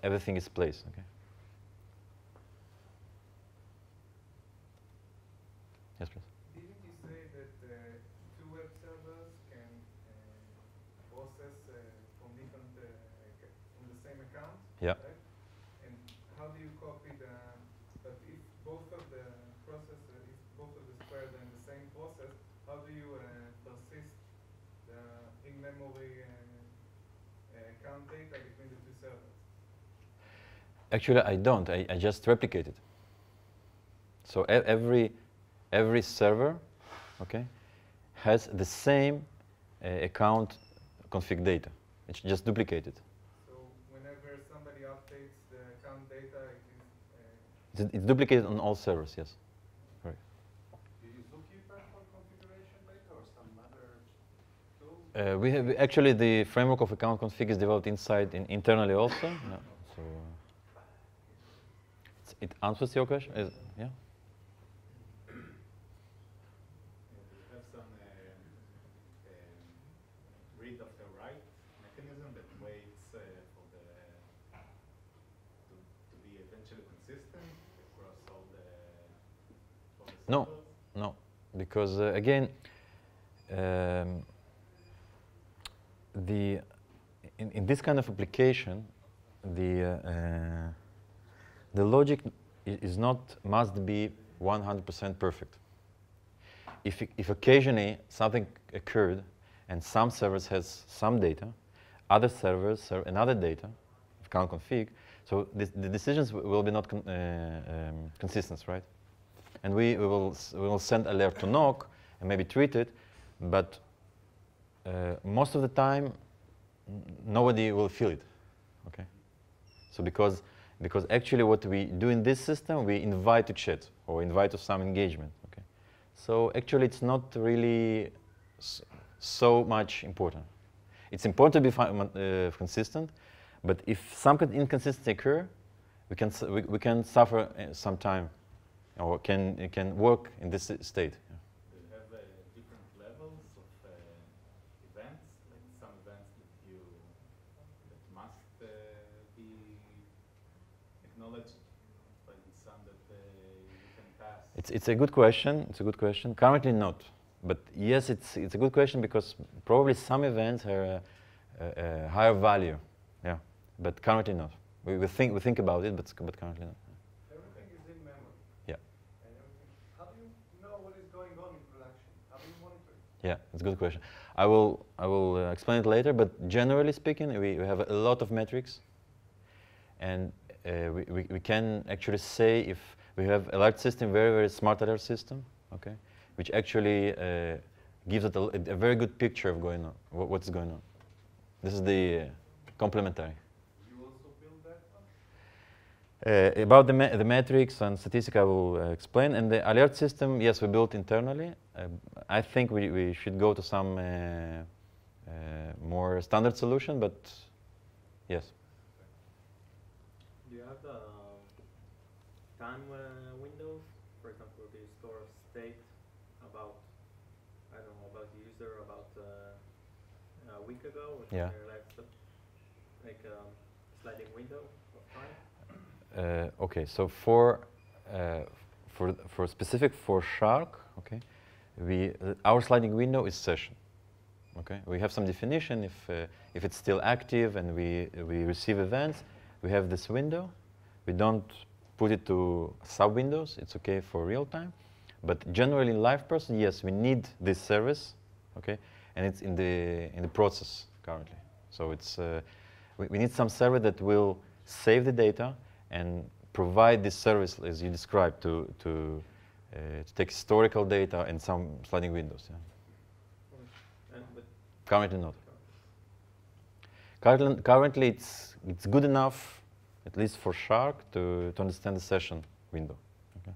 everything is placed. Okay. Yes, please. Didn't you say that two web servers can process from the same account? Yeah. Right? And how do you copy but if both of the processes, if both of the squares are in the same process, how do you persist the in-memory account data between the two servers? Actually, I don't. I just replicate it. So every server, okay, has the same account config data. It's just duplicated. So whenever somebody updates the account data, it is It's duplicated on all servers. Yes. Correct. Do you use Zookeeper for configuration data or some other tool? We have actually the framework of account config is developed internally also. Yeah. So it answers your question. Yeah. Have some read of the write mechanism that waits for to be eventually consistent across all the No, servers? no, because again, in this kind of application, the logic must be 100% perfect. If occasionally something occurred and some servers has some data, other servers serve another data, account config, so the decisions will be not consistent, right? And we will send alert to knock and maybe treat it, but most of the time nobody will feel it. Okay. So because actually what we do in this system, we invite to chat or invite to some engagement. Okay. So actually it's not really so much important. It's important to be consistent, but if some inconsistency occur, we can suffer some time, or can work in this state. Yeah. Do you have different levels of events, like some events that must be acknowledged, but some that you can pass? It's a good question. It's a good question. Currently not, but yes, it's a good question because probably some events have a higher value Yeah, but currently not. We think about it, but currently not. Everything is in memory. Yeah. And everything. How do you know what is going on in production? How do you monitor it? Yeah, it's a good question. I will explain it later, but generally speaking, we have a lot of metrics, and we can actually say if we have alert system, very smart alert system, okay, which actually gives it a very good picture of going on, what's going on. This is the complementary. You also build that one? About the metrics and statistics, I will explain. And the alert system, yes, we built internally. I think we should go to some more standard solution, but yes. Do you have time windows? For example, do you store state about, I don't know, about the user about a week ago? Or Yeah. Like a sliding window of time? Okay, so for specific for Shark, okay, our sliding window is session. Okay, we have some definition if it's still active and we receive events, we have this window. We don't put it to sub windows. It's okay for real time, but generally in Liveperson, yes, we need this service. Okay, and it's in the process currently. So it's we need some server that will save the data and provide this service as you described to take historical data and some sliding windows. Yeah. Currently not. Currently it's good enough, at least for Shark, to understand the session window. Okay.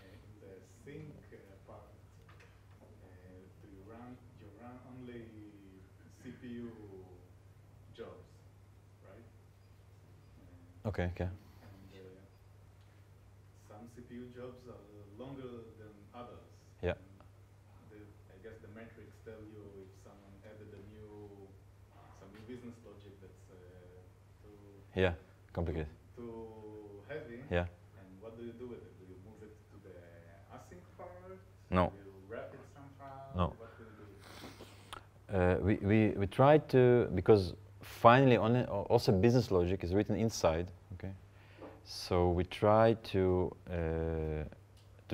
In the sync part, do you run only CPU jobs, right? Okay. Okay. And some CPU jobs are longer than others. Yeah. I guess the metrics tell you if someone added some new business logic that's Yeah. Complicated. too heavy. Yeah. And what do you do with it? Do you move it to the async part? No. Do you wrap it somehow? No. What do you do with it? We try to, because finally also business logic is written inside. Okay. So we try to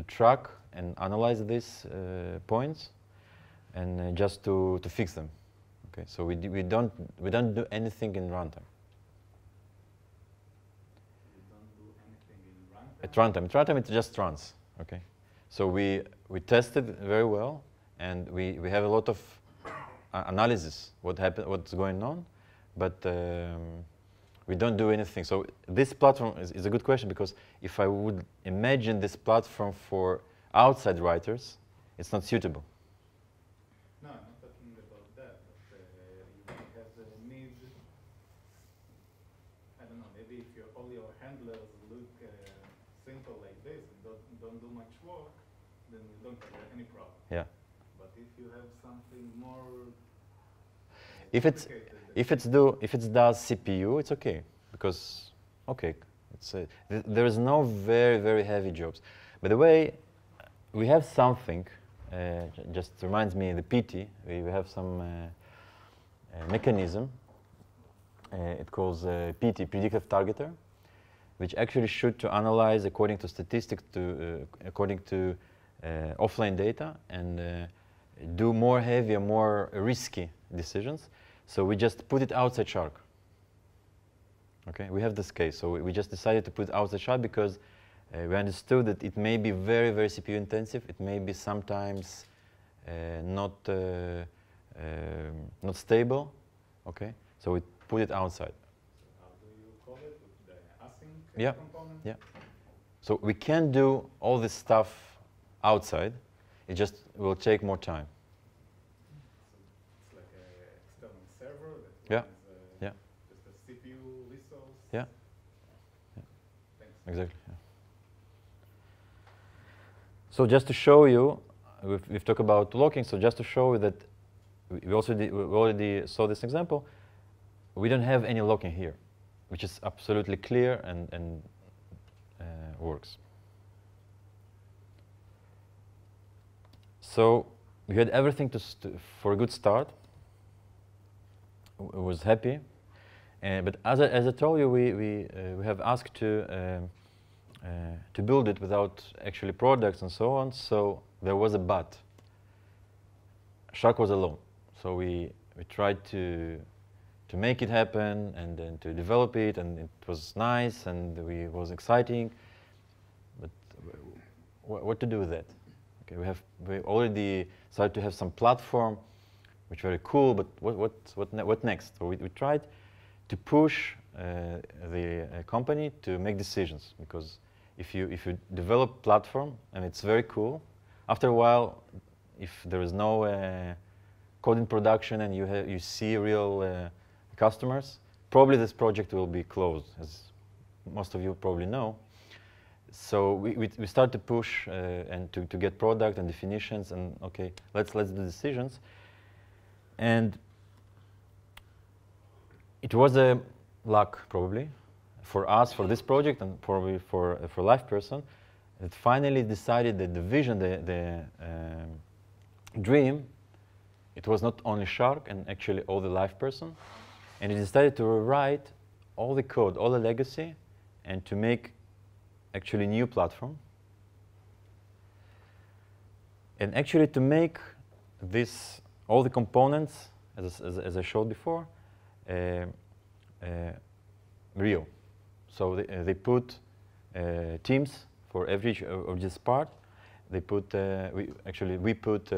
track and analyze these points, and just to fix them. Okay. So we don't do anything in runtime. You don't do anything in runtime? At runtime it just runs. Okay. So we tested very well, and we have a lot of analysis what's going on, but we don't do anything. So this platform is a good question, because if I would imagine this platform for outside writers, it's not suitable. No, I'm not talking about that, but you might have a need, I don't know, maybe if all your handlers look simple like this and don't do much work, then you don't have any problem. Yeah. But if you have something more If it does CPU, it's okay, because there is no very heavy jobs. By the way, we have something. Just reminds me the PT. We have some mechanism. It calls PT, predictive targeter, which actually should to analyze according to statistics, according to offline data, and do more heavy, more risky decisions. So we just put it outside Shark. Okay, we have this case. So we just decided to put it outside Shark because we understood that it may be very CPU intensive. It may be sometimes not stable. Okay, so we put it outside. So how do you call it? With the async component? Yeah. So we can do all this stuff outside. It just will take more time. So it's like an external server that Yeah. runs Yeah. just a CPU resource? Yeah. Thanks. Exactly. Yeah. So just to show you, we've talked about locking. So just to show you that we already saw this example. We don't have any locking here, which is absolutely clear and works. So we had everything for a good start. I was happy. But as I told you, we have asked to build it without actually products and so on. So there was a but. Shark was alone. So we tried to make it happen and then to develop it, and it was nice and it was exciting. But what to do with that? Okay, we already started to have some platform, which very cool. But what next? So we tried to push the company to make decisions, because if you develop platform and it's very cool, after a while, if there is no code in production and you see real customers, probably this project will be closed, as most of you probably know. So we start to push and to get product and definitions, and okay, let's do decisions. And it was a luck, probably, for us, for this project, and probably for Liveperson, that finally decided that the vision, the dream, it was not only Shark and actually all the Liveperson, and it decided to rewrite all the code, all the legacy, and to make actually new platform. And actually to make this, all the components, as I showed before, real. So they put teams for every of this part. They put, we put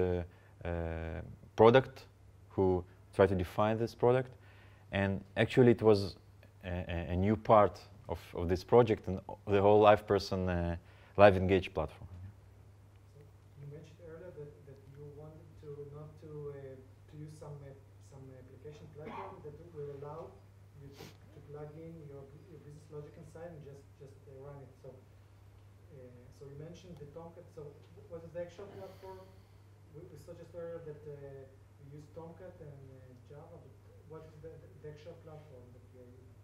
product who try to define this product. And actually it was a new part of this project and the whole Liveperson Live Engage platform. You mentioned earlier that you wanted to use some application platform that will allow you to plug in your business logic inside and just run it. So you mentioned the Tomcat. So what is the actual platform? We saw just earlier that you use Tomcat and Java, but what is the actual platform that you are using?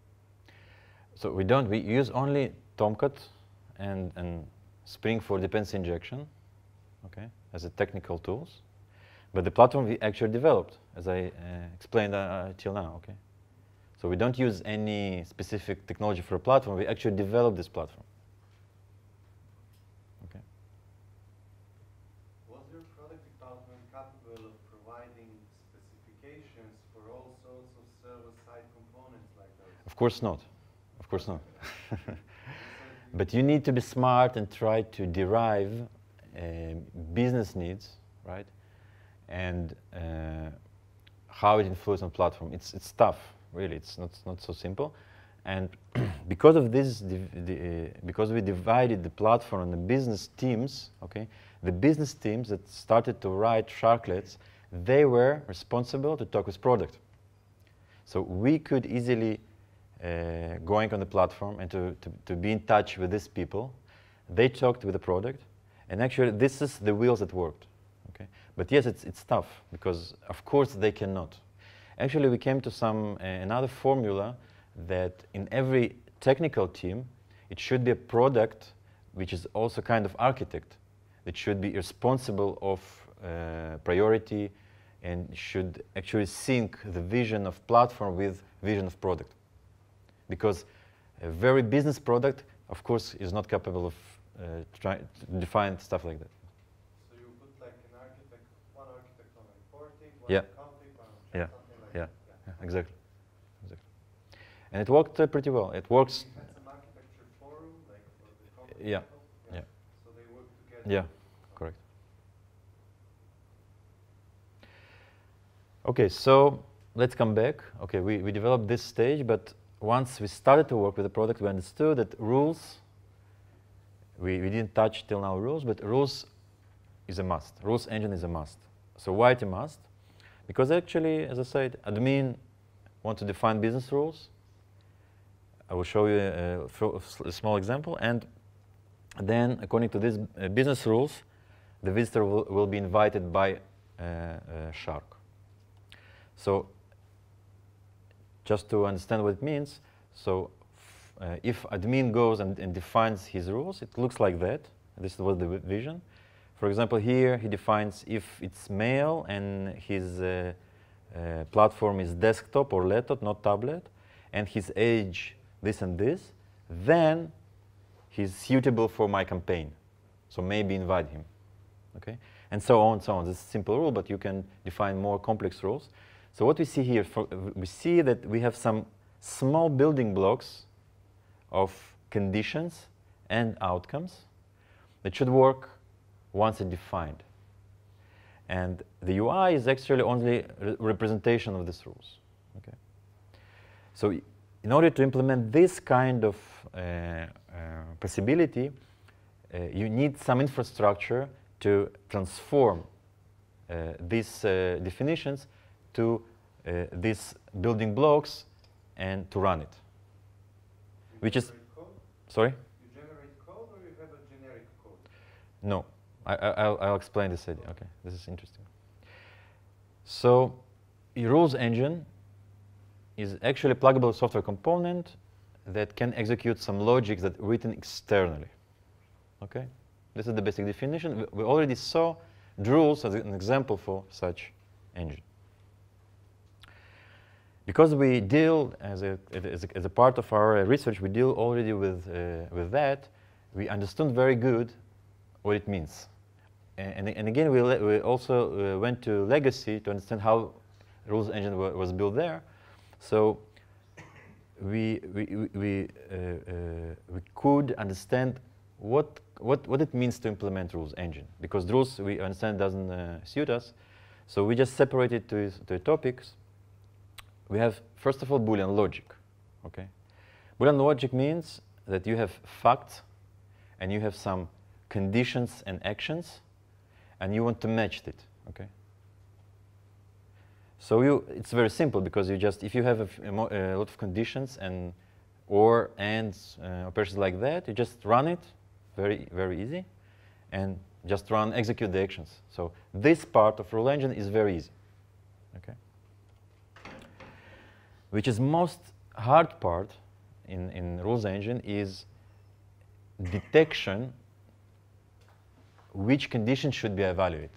So we use only Tomcat and Spring for dependency injection, okay, as a technical tools. But the platform we actually developed, as I explained till now, okay. So we don't use any specific technology for a platform. We actually developed this platform. Okay. Was your product department capable of providing specifications for all sorts of server-side components like those? Of course not. Of course not. But you need to be smart and try to derive business needs, right? And how it influences on platform. It's tough, really. It's not so simple. And because of this, because we divided the platform and the business teams, okay, the business teams that started to write Sharklets, they were responsible to talk with product. So we could easily going on the platform and to be in touch with these people. They talked with the product, and actually this is the wheels that worked. Okay, but yes, it's tough because of course they cannot. Actually, we came to some another formula that in every technical team, it should be a product which is also kind of architect. It should be responsible of priority and should actually sync the vision of platform with vision of product. Because a very business product, of course, is not capable of trying to define stuff like that. So you put like an architect, one architect on reporting, one Yeah. on config, one on chat, Yeah. something like Yeah. that. Yeah, exactly. And it worked pretty well. It works. You had some architecture forum, like for the config Yeah. people? Yeah. So they work together. Yeah, correct. Okay, so let's come back. Okay, we developed this stage, but once we started to work with the product, we understood that rules, we didn't touch till now rules, but rules is a must. Rules engine is a must. So why it a must? Because actually, as I said, admin want to define business rules. I will show you a small example. And then, according to these business rules, the visitor will be invited by Shark. So just to understand what it means, so if admin goes and defines his rules, it looks like that. This was the vision. For example, here he defines if it's mail and his platform is desktop or laptop, not tablet, and his age this and this, then he's suitable for my campaign. So maybe invite him, okay? And so on, so on. This is a simple rule, but you can define more complex rules. So what we see here, we see that we have some small building blocks of conditions and outcomes that should work once it's defined. And the UI is actually only a representation of these rules, okay? So in order to implement this kind of possibility, you need some infrastructure to transform these definitions to these building blocks and to run it. Which is, sorry? You generate code or you have a generic code? No, I'll explain this idea. Okay, this is interesting. So a rules engine is actually a pluggable software component that can execute some logic that's written externally. Okay, this is the basic definition. We already saw Drools as an example for such engine. Because we deal, as a part of our research, we deal already with that, we understood very good what it means. And again, we also went to legacy to understand how rules engine was built there. So we could understand what it means to implement rules engine, because Drools, we understand, doesn't suit us. So we just separated to topics. We have, first of all, Boolean logic. Okay, Boolean logic means that you have facts and you have some conditions and actions, and you want to match it. Okay. So it's very simple, because you just, if you have a lot of conditions and or ands operations like that, you just run it, very easy, and just execute the actions. So this part of rule engine is very easy. Okay. Which is most hard part in rules engine is detection which conditions should be evaluated.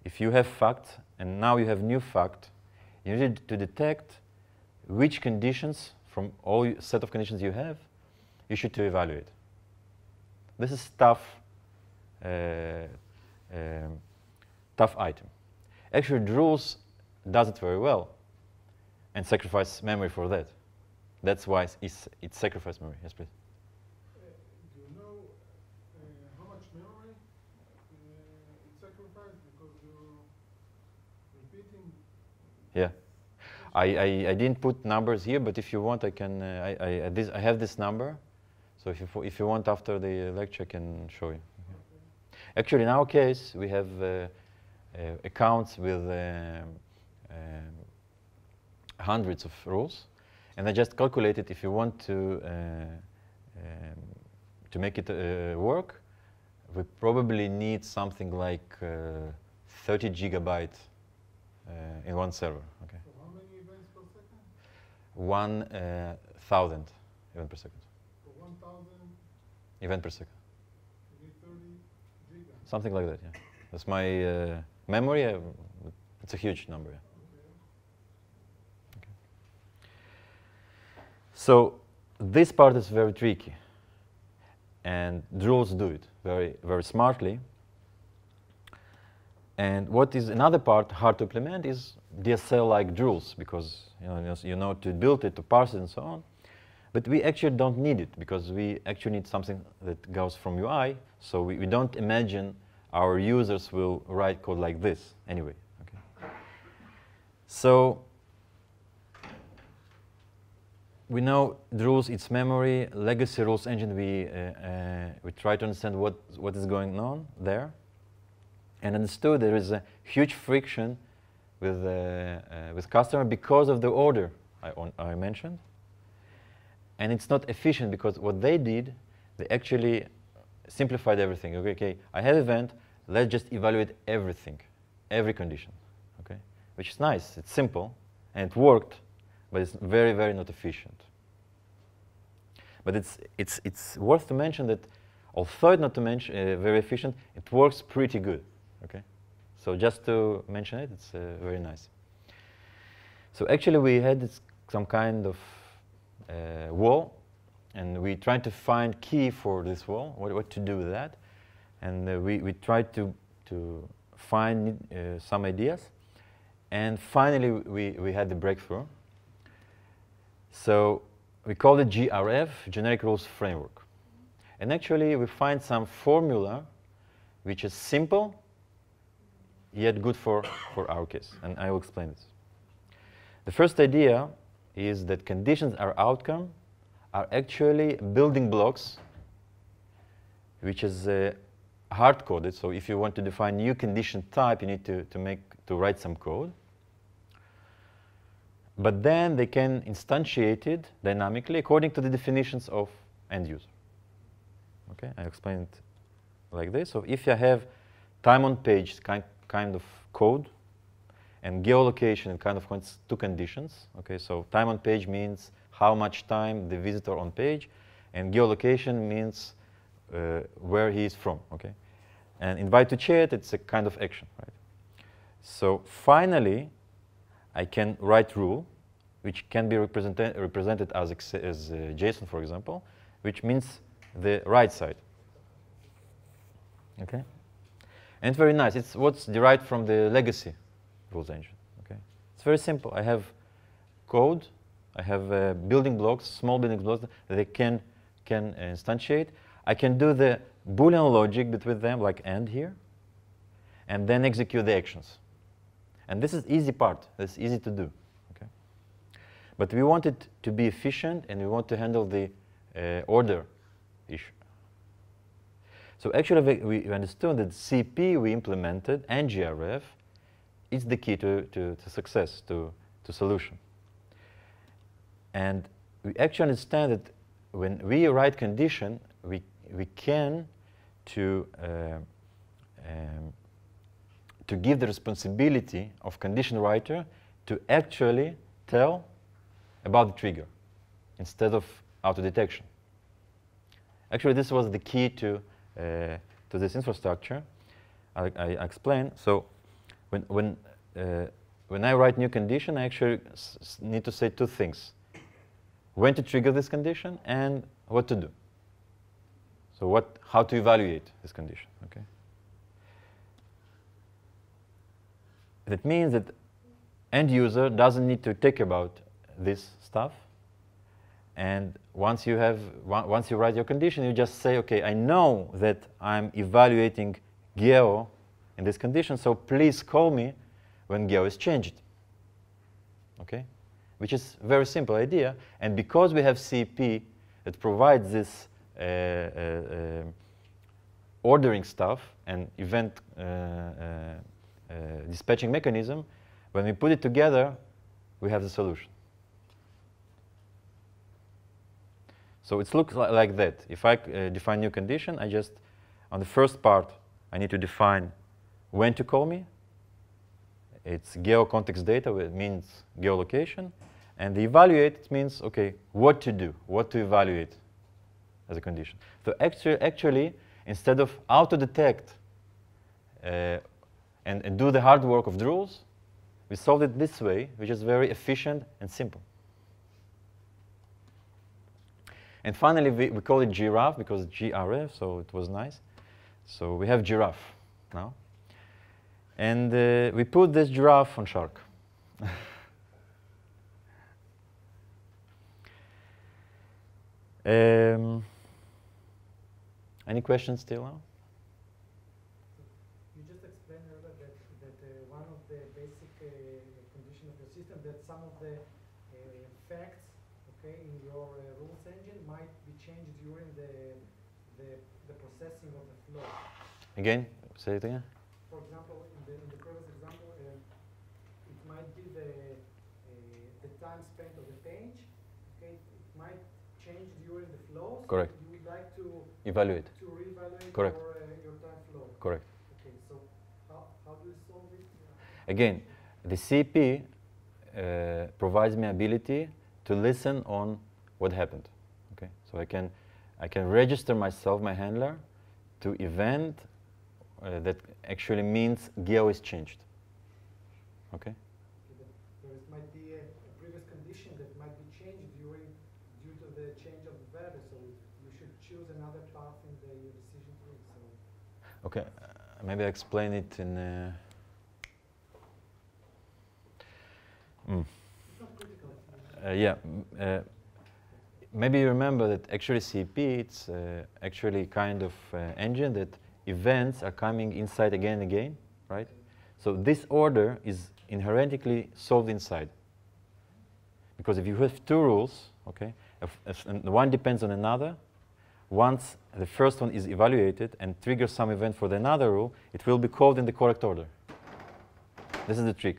If you have fact and now you have new fact, you need to detect which conditions from all set of conditions you have you should to evaluate. This is tough item. Actually, Drools does it very well and sacrifice memory for that. That's why it's sacrifice memory. Yes, please. Do you know how much memory it's sacrificed because you're repeating? Yeah, I didn't put numbers here, but if you want, I can. I have this number, so if you want after the lecture, I can show you. Okay. Actually, in our case, we have accounts with hundreds of rules, and I just calculated if you want to make it work, we probably need something like 30 gigabytes in one server. Okay. So how many events per second? 1,000 events per second. For 1,000, event per second. you need 30 giga. Something like that. Yeah. That's my memory. It's a huge number. Yeah. So this part is very tricky, and Drools do it very smartly. And what is another part hard to implement is DSL like Drools, because you know to build it, to parse it, and so on. But we actually don't need it, because we actually need something that goes from UI. So we don't imagine our users will write code like this anyway. Okay. So we know Drools, its memory, legacy rules engine. We try to understand what is going on there, and understood there is a huge friction with customer because of the order I mentioned, and it's not efficient because what they did, they actually simplified everything. Okay, I have event. Let's just evaluate everything, every condition. Okay, which is nice. It's simple and it worked. But it's very not efficient. But it's worth to mention that, although it's not to mention very efficient, it works pretty good. Okay, so just to mention it, it's very nice. So actually, we had this some kind of wall, and we try to find key for this wall, what to do with that. And we tried to find some ideas. And finally, we had the breakthrough. So we call it GRF, Generic Rules Framework. And actually, we find some formula which is simple, yet good for our case. And I will explain this. The first idea is that conditions or outcome are actually building blocks, which is hard-coded. So if you want to define new condition type, you need to write some code. But then they can instantiate it dynamically according to the definitions of end user. Okay, I explain it like this. So if you have time on page kind of code, and geolocation kind of two conditions. Okay, so time on page means how much time the visitor on page, and geolocation means where he is from. Okay, and invite to chat, it's a kind of action, right? So finally, I can write rule, which can be represented as JSON, for example, which means the right side. Okay, and it's very nice. It's what's derived from the legacy rules engine. Okay, it's very simple. I have code, I have building blocks, small building blocks that they can instantiate. I can do the Boolean logic between them, like AND here, and then execute the actions. And this is easy part. It's easy to do. Okay, but we want it to be efficient, and we want to handle the order issue. So actually, we understood that CP we implemented and GRF is the key to success, to solution. And we actually understand that when we write condition, we can to give the responsibility of condition writer to actually tell about the trigger instead of auto detection. Actually, this was the key to this infrastructure. I explain. So when I write new condition, I actually need to say two things: when to trigger this condition and what to do. So how to evaluate this condition. Okay. That means that end user doesn't need to think about this stuff. And once you write your condition, you just say, okay, I know that I'm evaluating geo in this condition, so please call me when geo is changed. Okay, which is a very simple idea. And because we have CEP that provides this ordering stuff and event dispatching mechanism, when we put it together, we have the solution. So it looks like that. If I define new condition, I just, on the first part, I need to define when to call me. It's geo context data, it means geolocation. And the evaluate, it means, okay, what to do, what to evaluate as a condition. So actually instead of auto-detect and do the hard work of Drools, we solved it this way, which is very efficient and simple. And finally, we call it giraffe because it's GRF, so it was nice. So we have giraffe now. And we put this giraffe on Shark. Any questions still now? You just explained earlier that one of the basic conditions of the system, that some of the facts, okay, in your rules engine might be changed during the processing of the flow. Again, say it again. For example, in the previous example, it might be the time spent on the page. Okay, it might change during the flow. So Correct. you would like to Evaluate. to reevaluate Correct. your time flow. Correct. Okay, so how do you solve it? Again, the CP provides me ability to listen on what happened. Okay, so I can register myself, my handler, to event that actually means geo is changed. Okay. There might be a previous condition that might choose another path in your decision tree. So. Okay, maybe I explain it in. It's not critical. Yeah. Maybe you remember that actually CEP, it's actually kind of engine that events are coming inside again and again, right? So this order is inherently solved inside. Because if you have two rules, okay, and one depends on another, once the first one is evaluated and triggers some event for the another rule, it will be called in the correct order. This is the trick.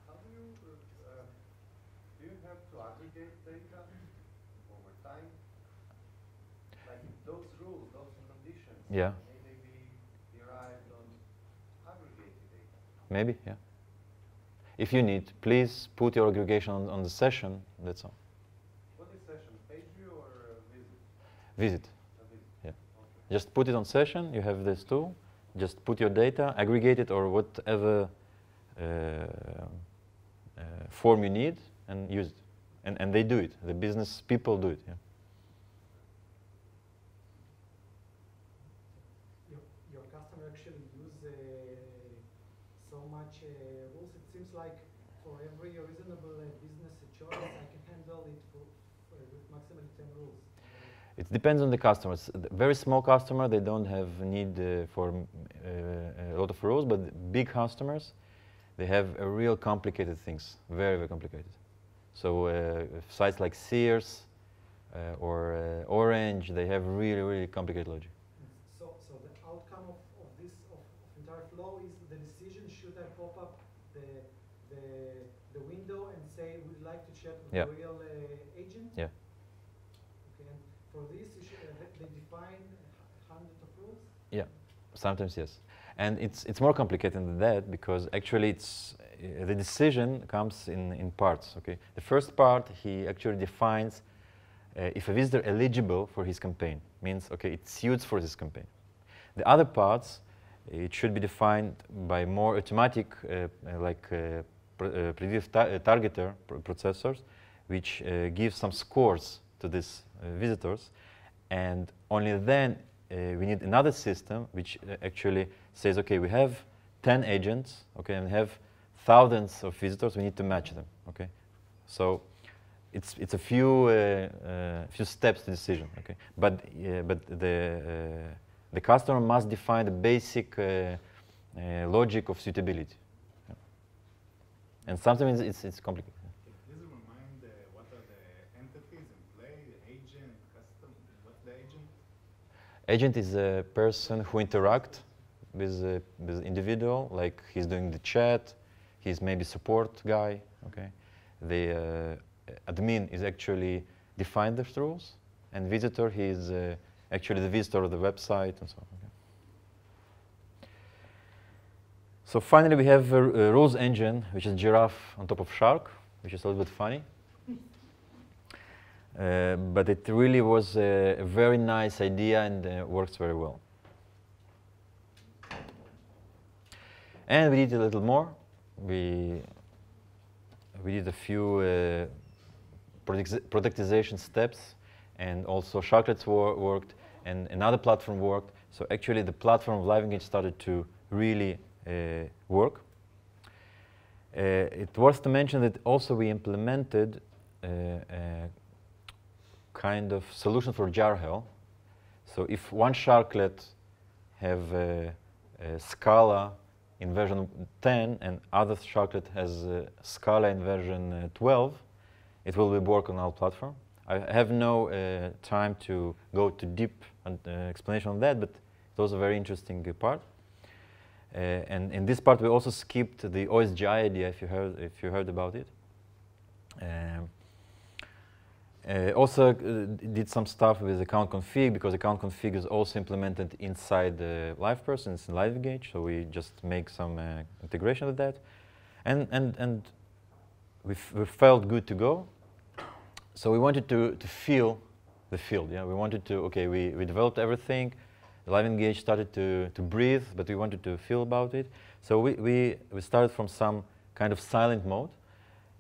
How do you have to aggregate data over time? Like those rules, those conditions, Yeah. may they be derived on aggregated data? Maybe, yeah. If you need, please put your aggregation on the session, that's all. What is session? Page view or visit? Visit. A visit. Yeah. Okay. Just put it on session, you have this tool, just put your data, aggregate it or whatever form you need and use it. And they do it, the business people do it. Yeah. Your customer actually use so much rules. It seems like for every reasonable business choice, I can handle it with maximally 10 rules. It depends on the customers. The very small customer, they don't have need for a lot of rules, but big customers, they have real complicated things, very, very complicated. So sites like Sears or Orange, they have really, really complicated logic. So the outcome of this entire flow is the decision: should I pop up the window and say we'd like to chat with Yeah. the real agent? Yeah. Okay. And for this, they define hundreds of rules. Yeah, sometimes yes. And it's more complicated than that because actually it's the decision comes in parts. Okay, the first part he actually defines if a visitor eligible for his campaign, means okay it suits for his campaign. The other parts it should be defined by more automatic predictive targeter processors, which give some scores to these visitors, and only then we need another system which actually says, okay, we have 10 agents, okay, and we have thousands of visitors. We need to match them, okay. So it's a few steps to decision, okay. But the customer must define the basic logic of suitability, yeah. And sometimes it's complicated. Please remind what are the entities in play, agent, custom, what's the agent? Agent is a person who interacts with individual, like he's doing the chat, he's maybe support guy, okay. The admin is actually define the rules, and visitor, he is actually the visitor of the website and so on. Okay. So finally, we have a rules engine, which is giraffe on top of shark, which is a little bit funny. But it really was a very nice idea and works very well. And we did a little more. We did a few productization steps, and also Sharklet worked, and another platform worked. So actually, the platform of LiveEngage started to really work. It's worth to mention that also we implemented a kind of solution for jar hell. So if one Sharklet have a Scala in version 10 and other Sharklet has Scala in version 12, it will be work on our platform. I have no time to go to deep explanation on that, but it was a very interesting part. And in this part, we also skipped the OSGI idea, if you heard about it. Also did some stuff with account config, because account config is also implemented inside the Liveperson, it's in LiveEngage, so we just make some integration with that. And we felt good to go. So we wanted to feel the field, yeah. We wanted to, okay, we developed everything, LiveEngage started to breathe, but we wanted to feel about it. So we started from some kind of silent mode,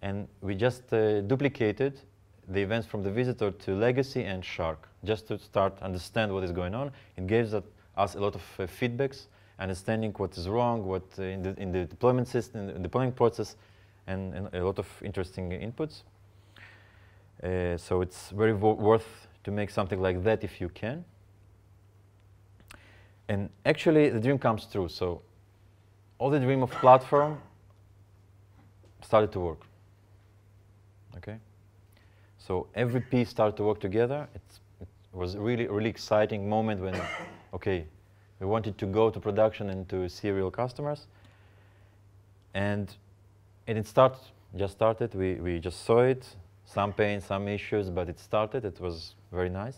and we just duplicated the events from the visitor to legacy and Shark, just to start understand what is going on. It gives us a lot of feedbacks, understanding what is wrong, what in the deployment system, in the deployment process, and a lot of interesting inputs. So it's very worth to make something like that if you can. And actually, the dream comes true. So all the dream of platform started to work. Okay. So every piece started to work together. It was really, really exciting moment when, okay, we wanted to go to production and to see real customers. And it just started. We just saw it. Some pain, some issues, but it started. It was very nice.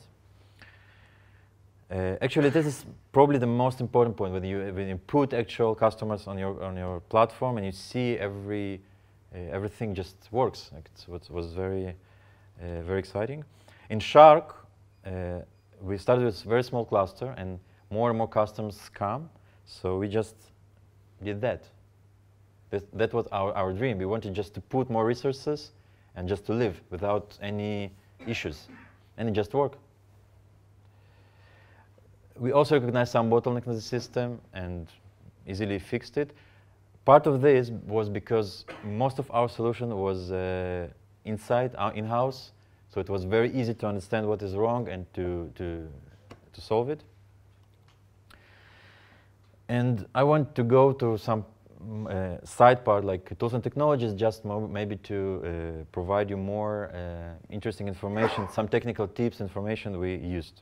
Actually, this is probably the most important point when you put actual customers on your platform and you see everything just works. Like it was very very exciting. In Shark, we started with a very small cluster, and more customers come. So we just did that. That was our dream. We wanted just to put more resources and just to live without any issues, and it just worked. We also recognized some bottlenecks in the system and easily fixed it. Part of this was because most of our solution was in-house, so it was very easy to understand what is wrong and to solve it. And I want to go to some side part like tools and technologies, just maybe to provide you more interesting information, some technical tips, information we used.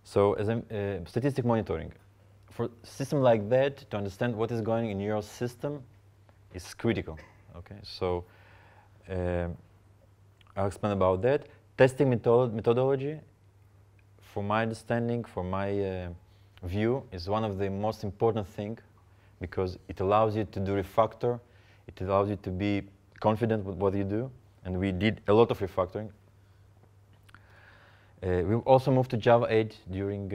So as statistic monitoring, for a system like that, to understand what is going in your system is critical. Okay, so I'll explain about that. Testing methodology, for my understanding, for my view, is one of the most important things because it allows you to do refactor. It allows you to be confident with what you do, and we did a lot of refactoring. We also moved to Java 8 during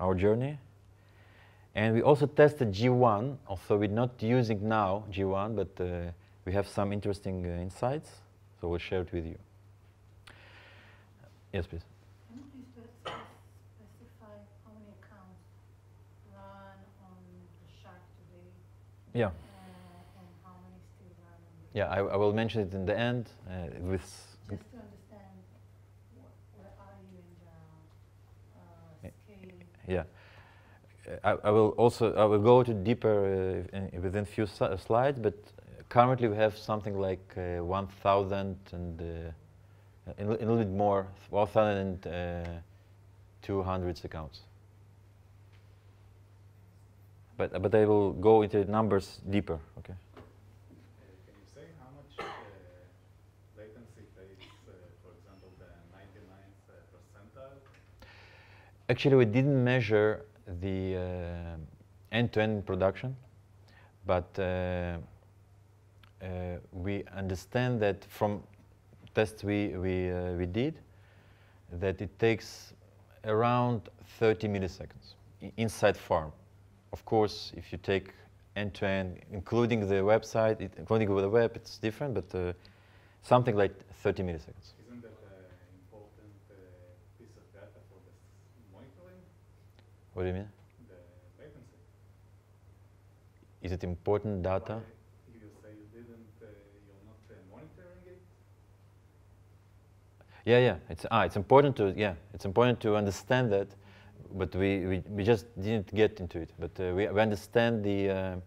our journey. And we also tested G1, although we're not using now G1, but we have some interesting insights, so we'll share it with you. Yes, please. Can you please specify how many accounts run on the Shark today? Yeah. And how many still run on the Yeah, I will mention it in the end with. Just to understand where are you in the scale? Yeah. I will go to deeper within few slides, but currently we have something like 1,000 and a little bit more, 1,200 accounts. But I will go into numbers deeper. Okay. Can you say how much latency takes, for example, the 99th percentile? Actually, we didn't measure the end-to-end production, but we understand that from tests we did, that it takes around 30 milliseconds inside farm. Of course, if you take end-to-end, including the website, including the web, it's different, but something like 30 milliseconds. Isn't that an important piece of data for the monitoring? What do you mean? The latency. Is it important data? Why you say you're not monitoring it? Yeah. It's important to understand that, but we just didn't get into it. But we understand the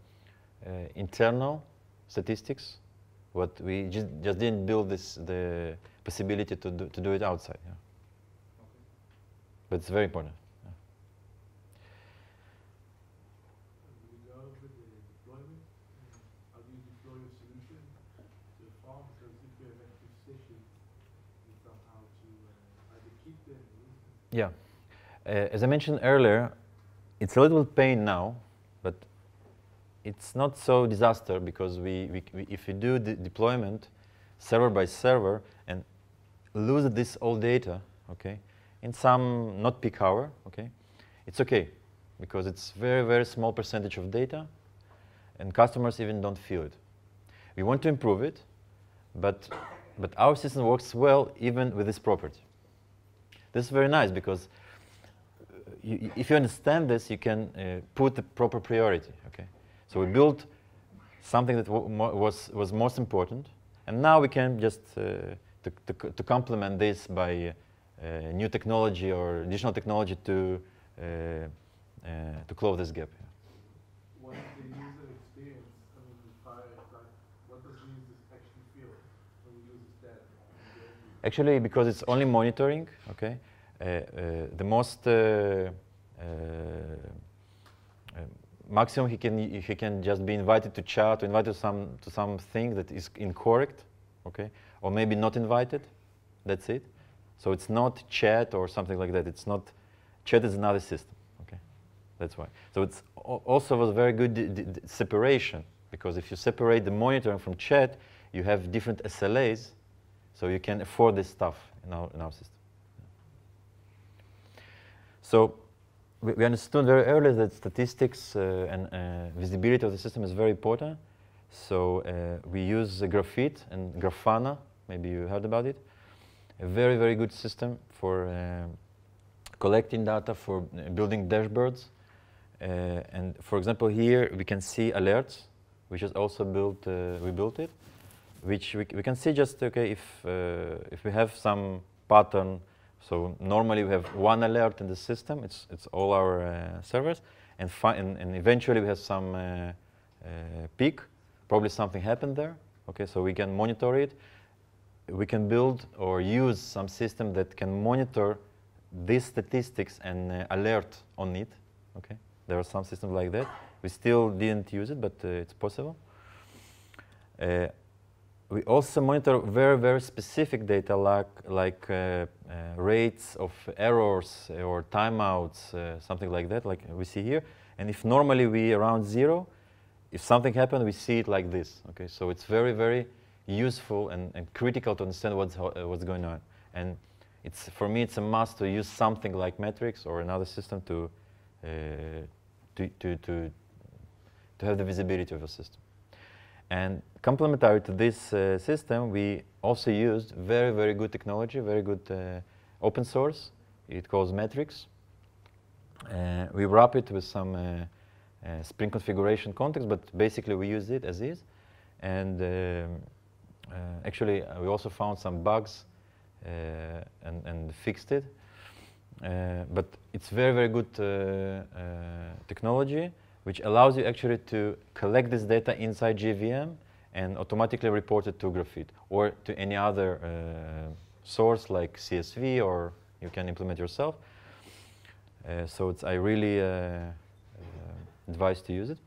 internal statistics. What we just didn't build the possibility to do it outside. Yeah. Okay. But it's very important. Yeah, as I mentioned earlier, it's a little pain now, but it's not so disaster because if we do the deployment server by server and lose this old data, okay, in some not peak hour, okay, it's okay because it's very small percentage of data, and customers even don't feel it. We want to improve it, but but our system works well even with this property. This is very nice because if you understand this, you can put the proper priority. Okay, so we built something that was most important, and now we can just to complement this by new technology or additional technology to close this gap. What is the user experience? I mean, what does the user actually feel when he uses that? Actually, because it's only monitoring, okay, the most maximum he can just be invited to chat, or invited to something that is incorrect, okay, or maybe not invited. That's it. So it's not chat or something like that. It's not chat is another system. Okay, that's why. So it's also was very good separation, because if you separate the monitoring from chat, you have different SLAs, so you can afford this stuff in our system. So we understood very early that statistics and visibility of the system is very important. So we use Graphite and Grafana. Maybe you heard about it. A very, very good system for collecting data, for building dashboards. And for example, here we can see alerts, which is also built. We built it, which we can see just if we have some pattern. So normally we have one alert in the system. It's all our servers, and eventually we have some peak. Probably something happened there. Okay, so we can monitor it. We can build or use some system that can monitor these statistics and alert on it. Okay, there are some systems like that. We still didn't use it, but it's possible. We also monitor very, very specific data like rates of errors or timeouts, something like that, like we see here. And if normally we around 0, if something happened, we see it like this. Okay, so it's very, very useful and critical to understand what's going on. And for me, it's a must to use something like metrics or another system to have the visibility of a system. And complementary to this system, we also used very, very good technology, very good open source. It calls metrics. We wrap it with some Spring configuration context, but basically we use it as is. And actually, we also found some bugs and fixed it. But it's very, very good technology, which allows you actually to collect this data inside JVM and automatically report it to Graphite or to any other source like CSV, or you can implement yourself. So I really advise to use it.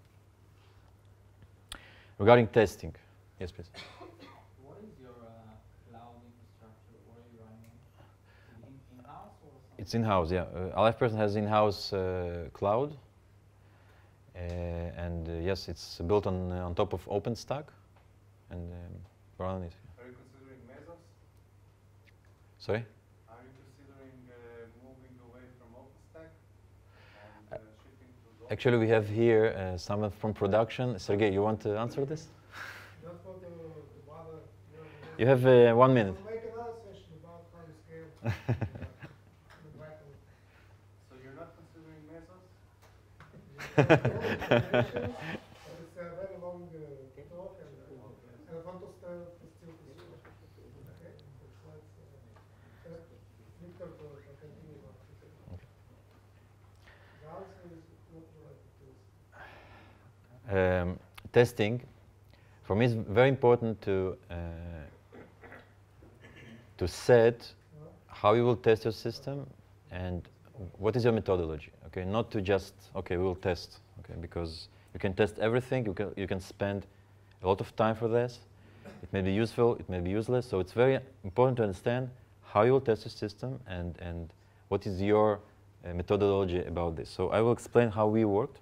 Regarding testing, yes, please. What is your cloud infrastructure? What are you running? In-house or something? It's in-house, yeah. Liveperson has in-house cloud. And yes, it's built on top of OpenStack, and we're on it. Are you considering Mesos? Sorry? Are you considering moving away from OpenStack and shifting to Docker? Actually, we have here someone from production. Sergey, you want to answer this? Just for the bother, You have 1 minute. we'll make another session about how to scale. So you're not considering Mesos? It's a very long talk, and I want to still pursue. Okay? So let's Victor to continue. The answer is not related to this. Testing, for me, is very important to set how you will test your system and what is your methodology. Okay, not to just we will test. Okay, because you can test everything. You can spend a lot of time for this. It may be useful. It may be useless. So it's very important to understand how you will test your system and what is your methodology about this. So I will explain how we worked.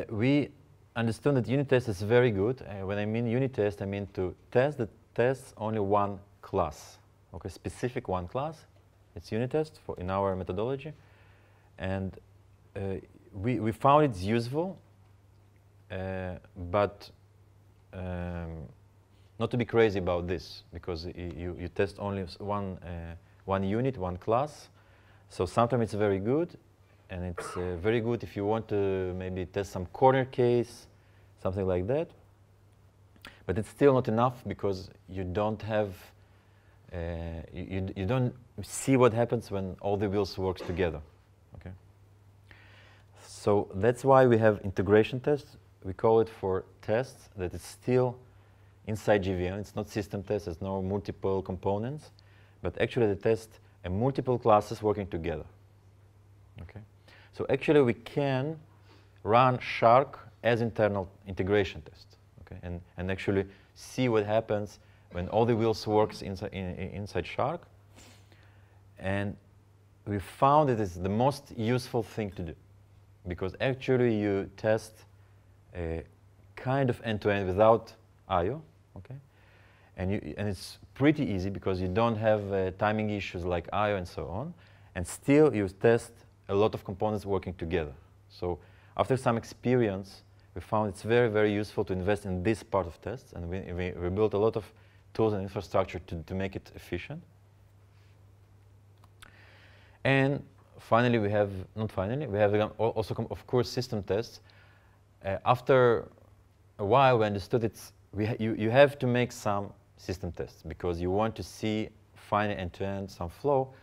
We understood that unit test is very good. When I mean unit test, I mean to test that tests only one class. Okay, specific one class. It's unit test in our methodology, and we found it's useful, but not to be crazy about this, because you test only one unit, one class. So sometimes it's very good, and it's very good if you want to maybe test some corner case, something like that. But it's still not enough because you don't have, you don't see what happens when all the wheels work together. Okay. So that's why we have integration tests. We call it for tests that it's still inside JVM. It's not system tests. There's no multiple components, but actually the test multiple classes working together. Okay. So actually we can run Shark as internal integration test. Okay. And actually see what happens when all the wheels works inside Shark. And we found it is the most useful thing to do, because actually you test a kind of end-to-end without I/O, okay? And it's pretty easy because you don't have timing issues like I/O and so on, and still you test a lot of components working together. So after some experience, we found it's very, very useful to invest in this part of tests, and we built a lot of tools and infrastructure to make it efficient. And finally, we have also, of course, system tests. After a while, we understood you have to make some system tests because you want to see finally end-to-end some flow.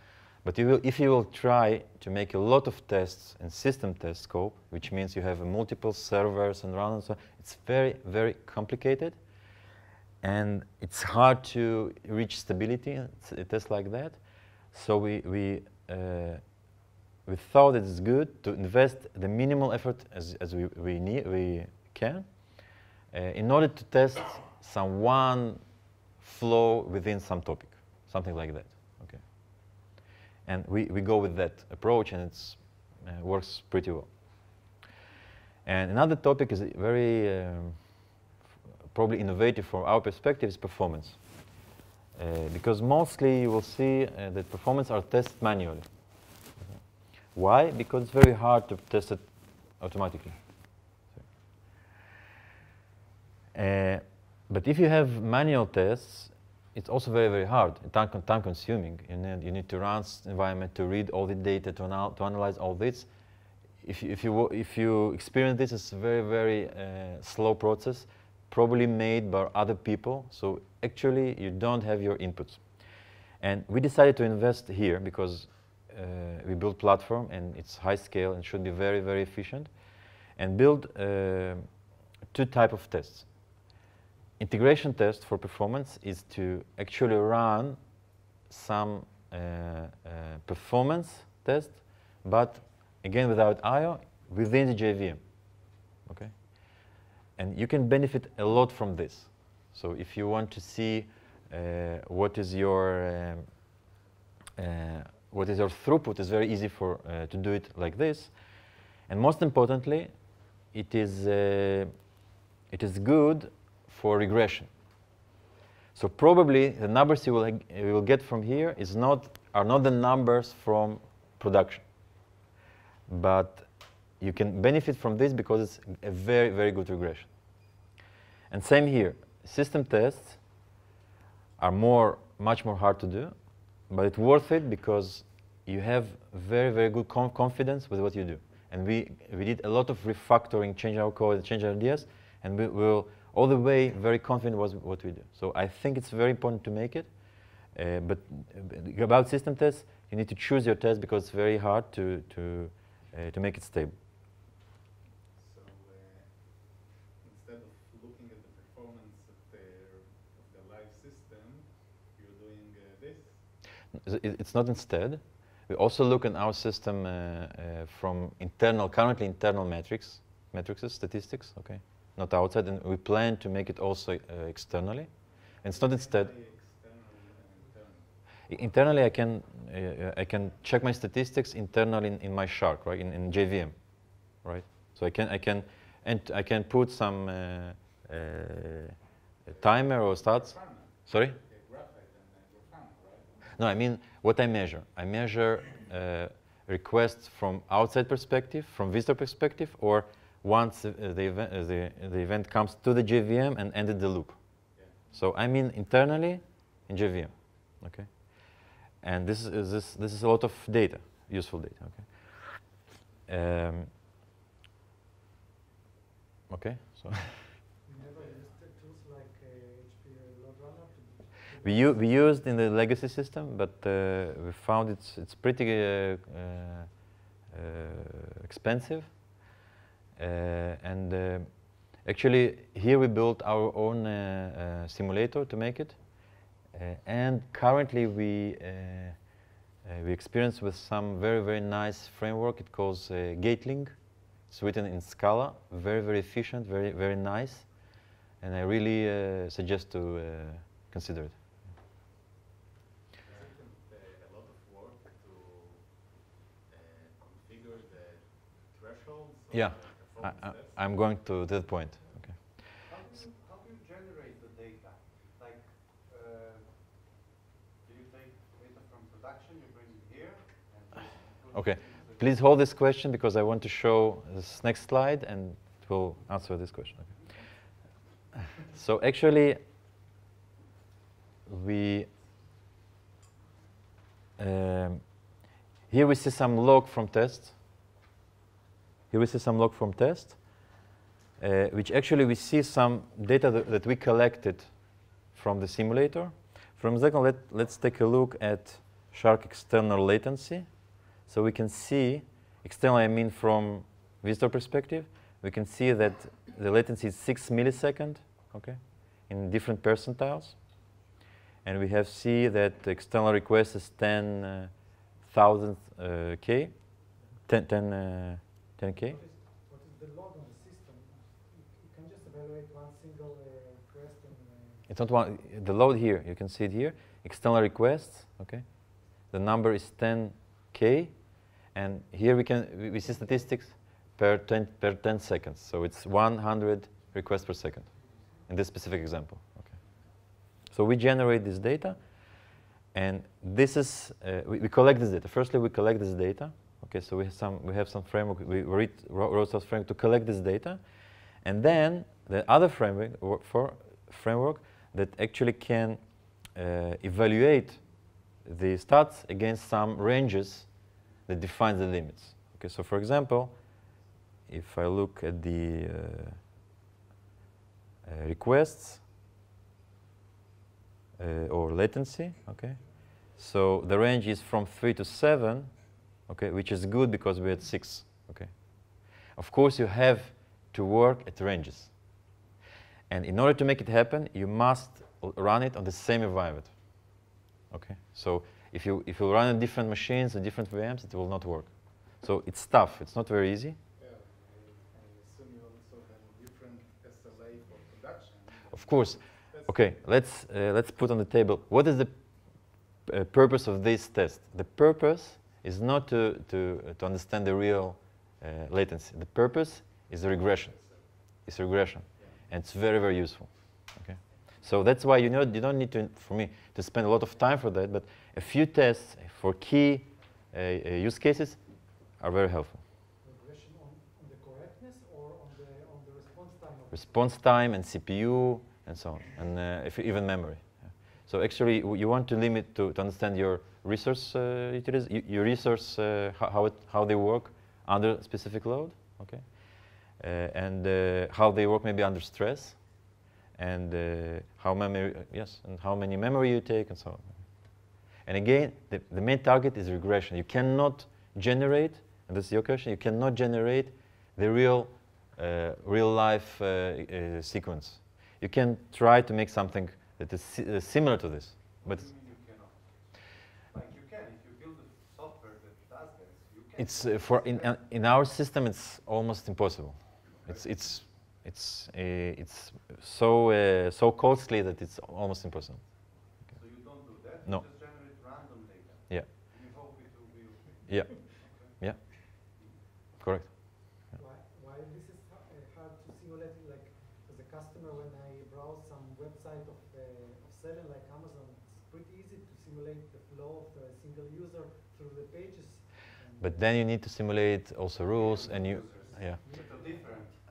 But if you will try to make a lot of tests in system test scope, which means you have multiple servers and run and so on, it's very, very complicated. And it's hard to reach stability in a test like that. So we thought it's good to invest the minimal effort as we can in order to test some one flow within some topic, something like that. Okay. And we go with that approach, and it works pretty well. And another topic is very probably innovative from our perspective is performance. Because mostly you will see that performance are tested manually. Why? Because it's very hard to test it automatically. But if you have manual tests, it's also very, very hard, time-consuming. You need to run environment to read all the data, to analyze all this. If you experience this, it's a very, very slow process, probably made by other people. So actually, you don't have your inputs. And we decided to invest here because we built platform, and it's high scale and should be very, very efficient, and build two types of tests. Integration test for performance is to actually run some performance test, but again without I/O within the JVM. Okay, and you can benefit a lot from this. So if you want to see what is your throughput, it's very easy to do it like this. And most importantly, it is good for regression. So probably the numbers you will get from here are not the numbers from production. But you can benefit from this because it's a very, very good regression. And same here. System tests are much more hard to do, but it's worth it because you have very, very good confidence with what you do. And we did a lot of refactoring, change our code, change our ideas, and we will all the way very confident was what we do. So I think it's very important to make it. But about system tests, you need to choose your test because it's very hard to make it stable. So instead of looking at the performance of the live system, you're doing this? It's not instead. We also look at our system from currently internal matrices, statistics, okay, not outside, and we plan to make it also externally. And it's not instead. Internally, I can check my statistics internally in my Shark, right, in JVM, right. So I can put some timer or stats. Sorry. No, I mean what I measure. I measure requests from outside perspective, from visitor perspective, or once the event comes to the JVM and ended the loop. So I mean internally in JVM, okay? And this is a lot of data, useful data, okay? Okay, so. You never used tools like HP Load Runner to We used in the legacy system, but we found it's pretty expensive. And actually, here we built our own simulator to make it. And currently, we experience with some very, very nice framework. It calls Gatling. It's written in Scala, very, very efficient, very, very nice. And I really suggest to consider it. A lot of work to configure the thresholds? Yeah, I'm going to that point. Okay. How do you generate the data? Like, do you take data from production, you bring it here, and just put Okay. it into the Please hold this question because I want to show this next slide and we'll answer this question. Okay. So actually, here we see some log from test. Here we see some log from test, which actually we see some data that we collected from the simulator. For example, let's take a look at Shark external latency. So we can see, external I mean from visitor perspective, we can see that the latency is 6 milliseconds, okay, in different percentiles. And we have see that the external request is 10,000 K, 10K. What is the load on the system? You can just evaluate one single request and It's not one, the load here, you can see it here, external requests, okay. The number is 10K, and here we see statistics per 10 seconds. So it's 100 requests per second in this specific example, okay. So we generate this data, and this is, we collect this data. Firstly, we collect this data. Okay, so we have some framework. We wrote some framework to collect this data, and then the other framework that actually can evaluate the stats against some ranges that defines the limits. Okay, so for example, if I look at the requests or latency, okay, so the range is from 3 to 7. Okay, which is good because we're at 6. Okay. Of course, you have to work at ranges. And in order to make it happen, you must run it on the same environment. Okay. So if you run on different machines and different VMs, it will not work. So it's tough. It's not very easy. Yeah, I assume you also have different SLA for production. Of course. Okay. Let's put on the table what is the purpose of this test. The purpose is not to understand the real latency. The purpose is the regression. It's regression, and it's very, very useful. Okay, so that's why you don't need to, for me, to spend a lot of time for that. But a few tests for key use cases are very helpful. regression on the correctness or on the response time? Response time and CPU and so on, and even memory. Yeah. So actually, you want to limit to understand your resource your resource how they work under specific load, okay, and how they work maybe under stress, and how many memory you take and so on. And again, the main target is regression. You cannot generate, and this is your question, you cannot generate the real life sequence. You can try to make something that is similar to this, but it's in our system it's almost impossible. It's so costly that it's almost impossible. So you don't do that? No. You just generate random data? Yeah. And you hope it will be okay? Yeah. Okay. Yeah. Correct. Why this is hard to simulate? Like as a customer, when I browse some website of selling like Amazon, it's pretty easy to simulate the flow of a single user through the pages. But then you need to simulate also rules, and you, yeah,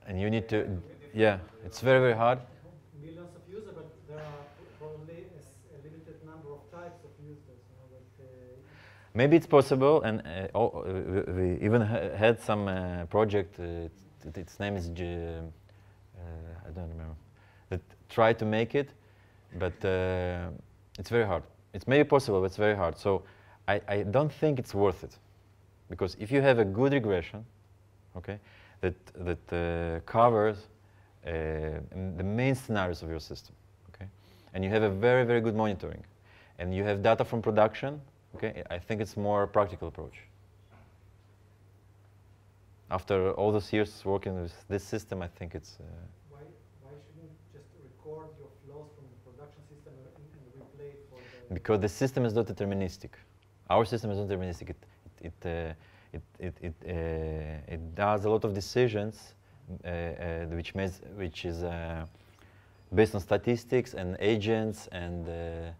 and you need to, yeah, it's very, very hard. Millions of users, but there are a limited number of types of users. Maybe it's possible, and we even had some project. Its name is I don't remember. That tried to make it, but it's very hard. It's maybe possible, but it's very hard. So I don't think it's worth it, because if you have a good regression, okay, that covers the main scenarios of your system, okay, and you have a very, very good monitoring, and you have data from production, okay, I think it's more practical approach. After all those years working with this system, I think it's... Why shouldn't you just record your flows from the production system and replay it for the... Because the system is not deterministic. Our system is not deterministic. It does a lot of decisions which is based on statistics and agents and a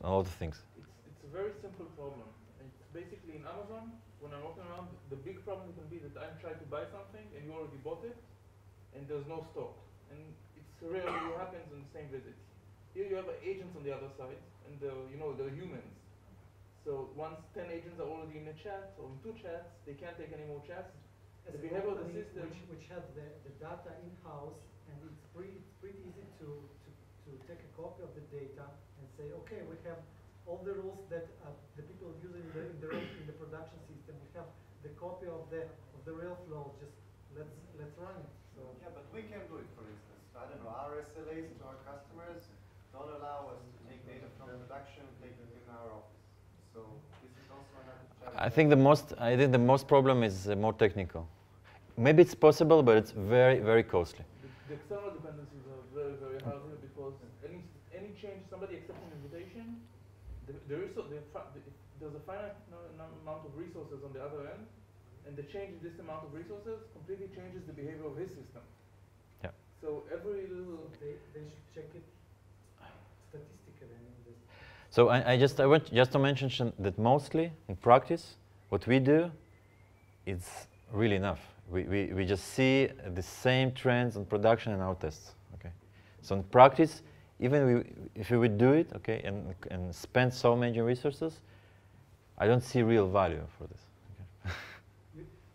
lot of things. It's a very simple problem. It's basically in Amazon, when I'm walking around, the big problem can be that I'm trying to buy something and you already bought it and there's no stock. And it's rarely happens in the same visit. Here you have agents on the other side and they're humans. So once 10 agents are already in a chat or in 2 chats, they can't take any more chats. As the behavior of the system, which has the data in-house, and it's pretty easy to take a copy of the data and say, okay, we have all the rules that the people use in the production system. We have the copy of the real flow. Just let's run it. So yeah, but we can do it. For instance, I don't know, our SLAs to our customers don't allow us to take data from production and take it in our office. So this is also another challenge. I think the most problem is more technical. Maybe it's possible, but it's very, very costly. The external dependencies are very, very hard here because any change, somebody accepts an invitation, there's a finite amount of resources on the other end, and the change in this amount of resources completely changes the behavior of his system. Yeah. So every little... They should check it statistically. So I want just to mention that mostly in practice, what we do is really enough. We just see the same trends on production in our tests. Okay. So in practice, even if we would do it, okay, and spend so many resources, I don't see real value for this. Okay.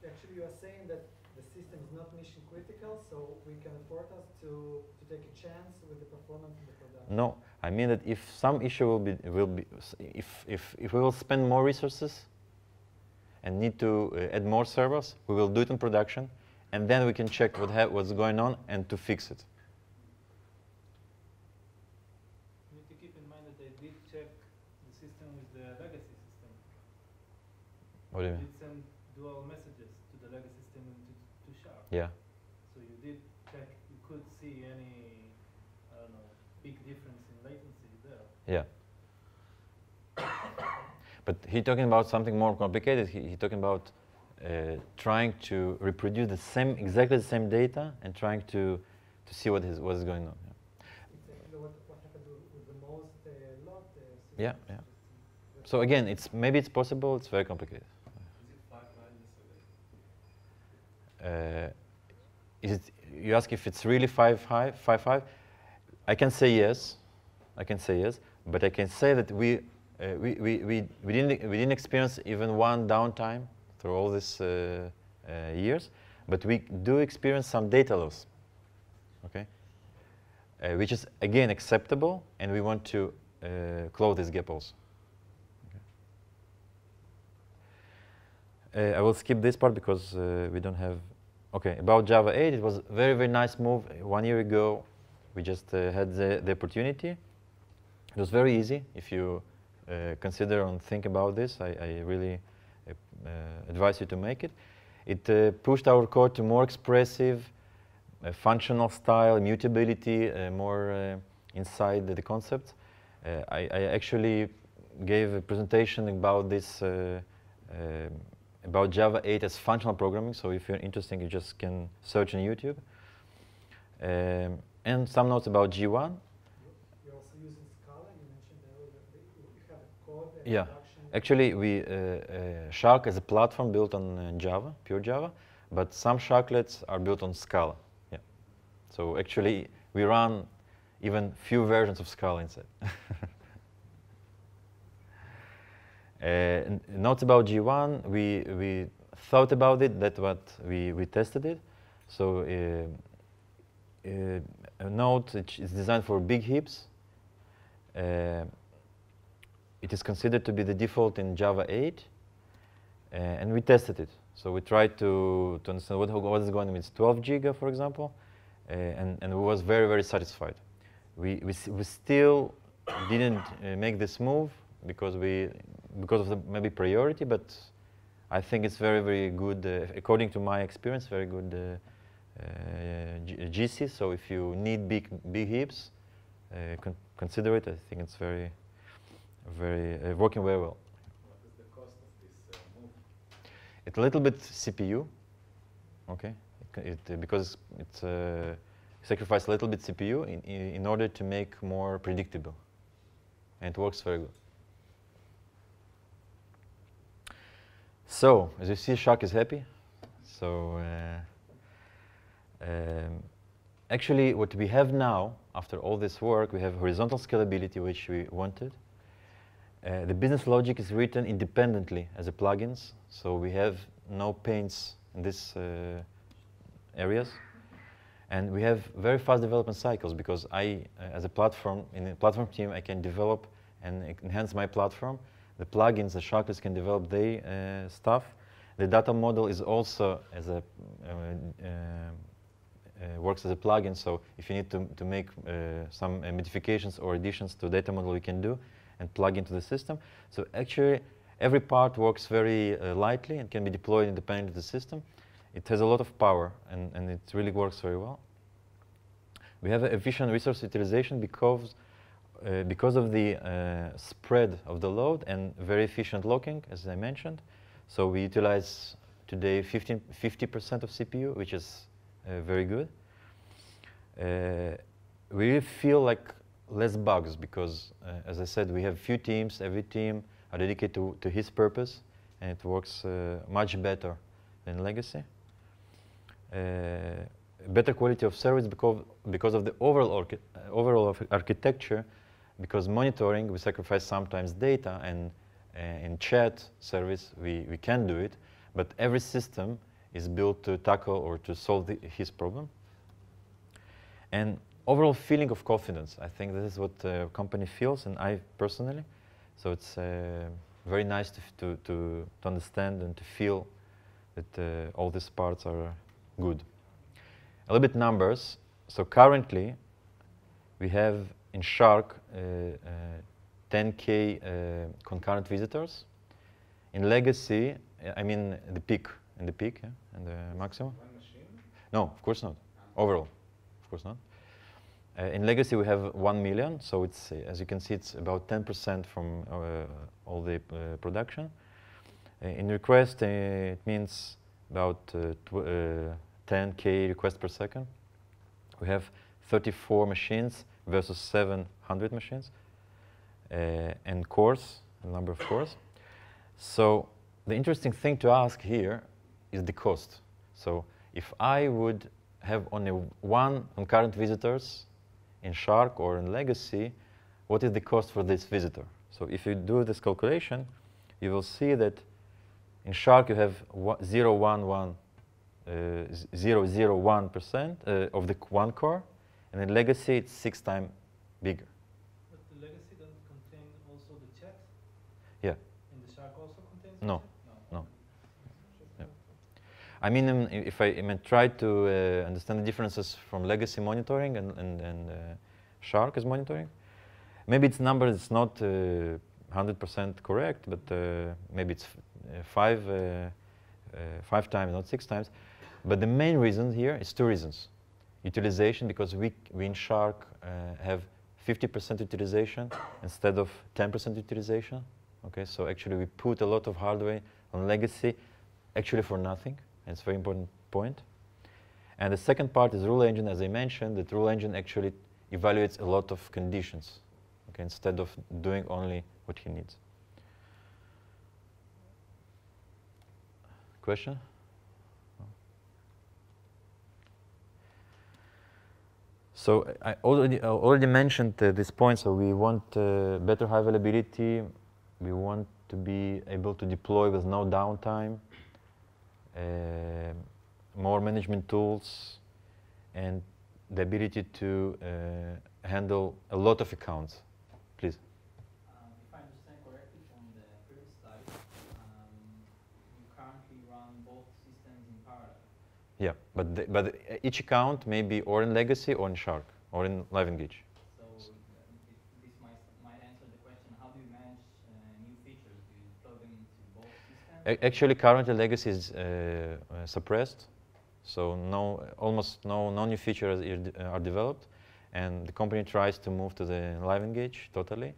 Actually, you are saying that the system is not mission critical, so we can afford us to take a chance with the performance of the production. No, I mean that if some issue if we will spend more resources and need to add more servers, we will do it in production, and then we can check what's going on and to fix it. You need to keep in mind that they did check the system with the legacy system. What do you mean? Did send dual messages to the legacy system and to Shark. Yeah. So you did check, you could see any, I don't know, big difference in latency there. Yeah. But he's talking about something more complicated. He's talking about trying to reproduce exactly the same data and trying to see what is going on. Exactly what happened with the most lot system. Yeah, yeah. So again, maybe it's possible. It's very complicated. Is it? You ask if it's really 5.5? I can say yes. I can say yes, but I can say that we didn't experience even one downtime through all these years, but we do experience some data loss, okay? Which is again acceptable, and we want to close this gap also. Okay. I will skip this part because we don't have. Okay, about Java 8, it was a very, very nice move. 1 year ago, we just had the opportunity. It was very easy. If you consider and think about this, I really advise you to make it. It pushed our code to more expressive, functional style, immutability, more inside the concepts. I actually gave a presentation about this, about Java 8 as functional programming. So if you're interested, you just can search on YouTube. And some notes about G1. You're also using Scala. You mentioned earlier you have a code and Yeah. production. Actually, Shark is a platform built on Java, pure Java, but some Sharklets are built on Scala. Yeah. So actually, we run even few versions of Scala inside. Notes about G1, we thought about it, that's what we tested it. So a node is designed for big heaps. It is considered to be the default in Java 8, and we tested it. So we tried to understand what is going on with 12 giga, for example, and we was very, very satisfied. We still didn't make this move because of the maybe priority, but I think it's very, very good, according to my experience, very good GC. So if you need big heaps, consider it. I think it's very working very well. What is the cost of this move? It's a little bit CPU, okay? Because it's sacrifice a little bit CPU in order to make more predictable, and it works very good. So as you see, Shark is happy. So actually, what we have now, after all this work, we have horizontal scalability, which we wanted. The business logic is written independently as a plugins, so we have no pains in these areas. And we have very fast development cycles because I, as a platform, in a platform team, I can develop and enhance my platform. The plugins, the Sharklets can develop their stuff. The data model is also as a works as a plugin, so if you need to make some modifications or additions to data model, you can do and plug into the system. So actually, every part works very lightly and can be deployed independent of the system. It has a lot of power, and it really works very well. We have efficient resource utilization because of the spread of the load and very efficient locking, as I mentioned. So we utilize today 50% of CPU, which is very good. We really feel like less bugs because, as I said, we have few teams. Every team are dedicated to his purpose, and it works much better than legacy. Better quality of service because of the overall architecture. Because monitoring, we sacrifice sometimes data, and in chat service we can do it, but every system is built to tackle or to solve his problem. And overall feeling of confidence. I think this is what the company feels, and I personally. So it's very nice to understand and to feel that all these parts are good. A little bit numbers. So currently, we have in Shark 10K concurrent visitors. In legacy, I mean the peak, and the maximum. One machine? No, of course not. Overall, of course not. In legacy, we have 1 million, so it's, as you can see, it's about 10% from all the production. In request, it means about 10K requests per second. We have 34 machines versus 700 machines, and cores, the number of cores. So the interesting thing to ask here is the cost. So if I would have only one concurrent visitors in Shark or in legacy, what is the cost for this visitor? So if you do this calculation, you will see that in Shark you have 0.001% of the one core, and in legacy it's 6 times bigger. But the legacy doesn't contain also the chat? Yeah. And the Shark also contains No. the chat? No. Yeah. I mean, if I try to understand the differences from legacy monitoring and Shark as monitoring, maybe its number is not 100% correct, but maybe it's 5 times, not 6 times. But the main reason here is 2 reasons. Utilization, because we in Shark have 50% utilization instead of 10% utilization. Okay, so actually we put a lot of hardware on legacy, actually for nothing. And it's a very important point. And the second part is rule engine, as I mentioned. The rule engine actually evaluates a lot of conditions, okay, instead of doing only what he needs. Question? So I already mentioned this point. So we want better high availability. We want to be able to deploy with no downtime, more management tools, and the ability to handle a lot of accounts. Please. If I understand correctly from the previous slide, you currently run both systems in parallel. Yeah, but each account may be or in legacy or in Shark or in LiveEngage. So this might answer the question, how do you manage new features? Do you plug them into both systems? Actually, currently legacy is suppressed, so almost no new features are developed, and the company tries to move to the LiveEngage totally.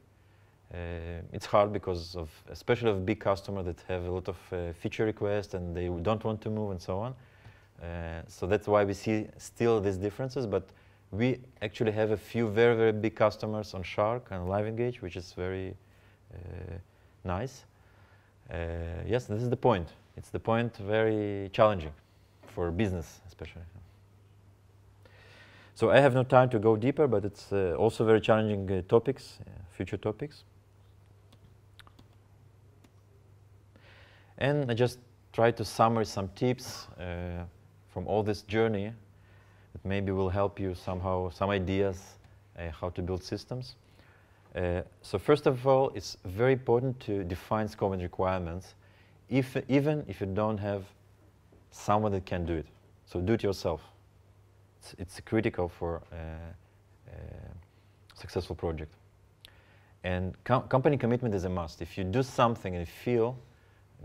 It's hard because of, especially of big customers that have a lot of feature requests and they don't want to move and so on. So that's why we see still these differences, but we actually have a few very, very big customers on Shark and LiveEngage, which is very nice. Yes, this is the point. It's the point very challenging for business, especially. So I have no time to go deeper, but it's also very challenging topics, future topics. And I just try to summarize some tips from all this journey that maybe will help you somehow, some ideas how to build systems. So first of all, it's very important to define scope and requirements, even if you don't have someone that can do it. So do it yourself. It's critical for a successful project. And company commitment is a must. If you do something and you feel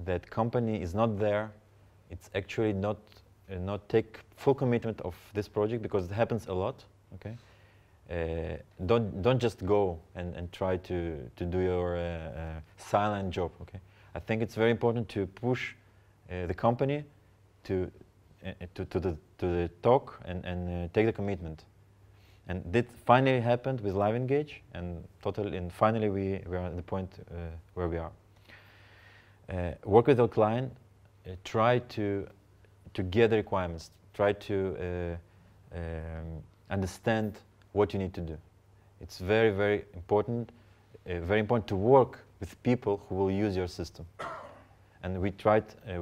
that company is not there, it's actually not take full commitment of this project, because it happens a lot. Okay, don't just go and try to do your silent job. Okay, I think it's very important to push the company to the talk and take the commitment. And that finally happened with LiveEngage, and finally we are at the point where we are. Work with our client, try to get the requirements, try to understand what you need to do. It's very, very important to work with people who will use your system. And we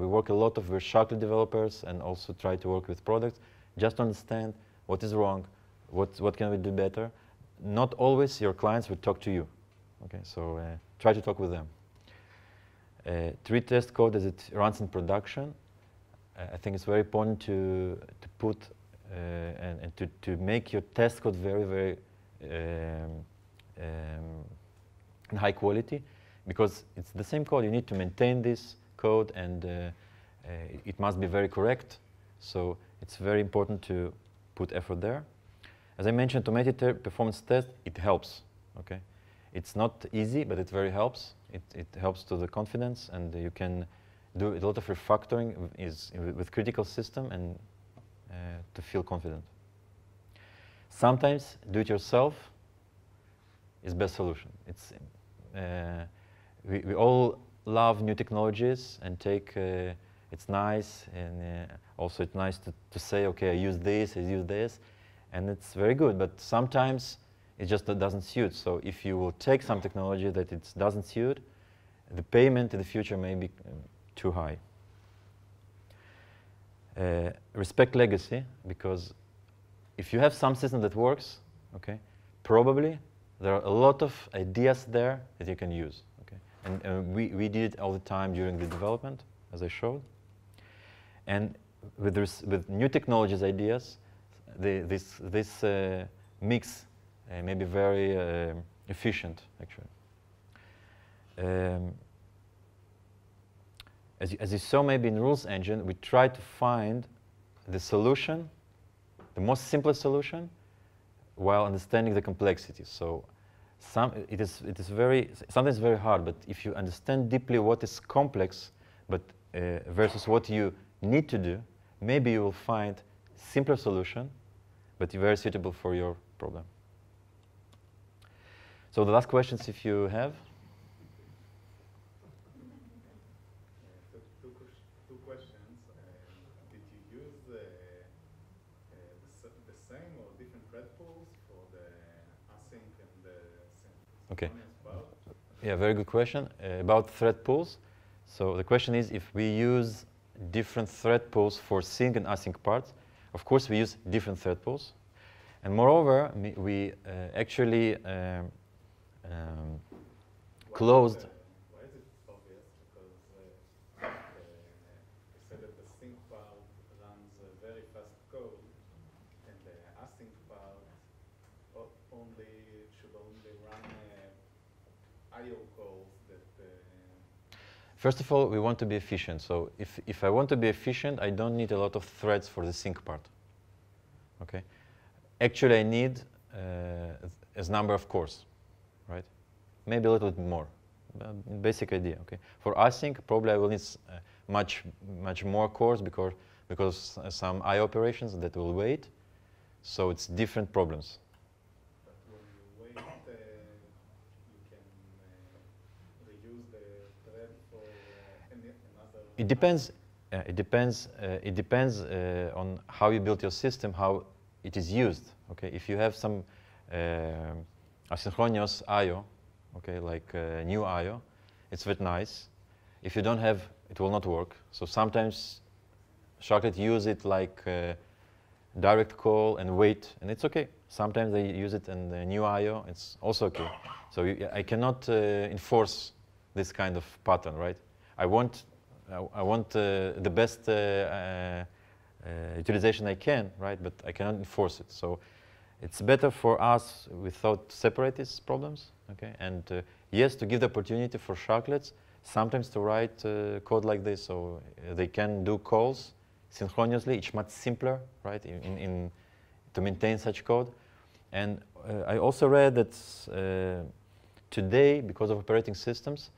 work a lot with Sharklet developers, and also try to work with products, just to understand what is wrong, what can we do better. Not always your clients will talk to you. Okay, so try to talk with them. Treat test code as it runs in production. I think it's very important to put and to make your test code very, very high quality, because it's the same code. You need to maintain this code, and it must be very correct. So it's very important to put effort there. As I mentioned, automated performance test, it helps. Okay, it's not easy, but it very helps. It helps to the confidence, and you can do a lot of refactoring with critical system and to feel confident. Sometimes do it yourself is best solution. It's we all love new technologies and it's nice, and also it's nice to say, okay, I use this, and it's very good, but sometimes it just doesn't suit. So if you will take some technology that it doesn't suit, the payment in the future may be too high. Respect legacy, because if you have some system that works, okay, probably there are a lot of ideas there that you can use. Okay, and we did it all the time during the development, as I showed. And with new technologies ideas, this mix may be very efficient, actually. As you saw maybe in Rules engine, we try to find the solution, the most simplest solution, while understanding the complexities. So it is sometimes very hard, but if you understand deeply what is complex, but versus what you need to do, maybe you will find simpler solution, but very suitable for your problem. So the last questions, if you have. Two questions. Did you use the same or different thread pools for the async and the synchronous part? Yeah, very good question about thread pools. So the question is if we use different thread pools for sync and async parts. Of course, we use different thread pools. And moreover, we actually closed. Why is it obvious? Because you said that the sync part runs very fast code, and the async part should only run I/O calls that. First of all, we want to be efficient. So if I want to be efficient, I don't need a lot of threads for the sync part. Okay. Actually, I need a number of cores, right? Maybe a little bit more. Basic idea. Okay. For async, probably I will need much more cores because some I operations that will wait. So it's different problems. But when you wait, you can reuse the thread for another. It depends. It depends on how you build your system, how it is used. Okay, if you have some asynchronous I/O, okay, like new I/O, it's very nice. If you don't have, it will not work. So sometimes Sharklet use it like direct call and wait, and it's okay. Sometimes they use it in the new I/O. It's also okay. So I cannot enforce this kind of pattern, right? I want the best utilization I can, right? But I cannot enforce it. So it's better for us without separate these problems, okay? And yes, to give the opportunity for Sharklets sometimes to write code like this, so they can do calls synchronously. It's much simpler, right? To maintain such code. And I also read that today, because of operating systems,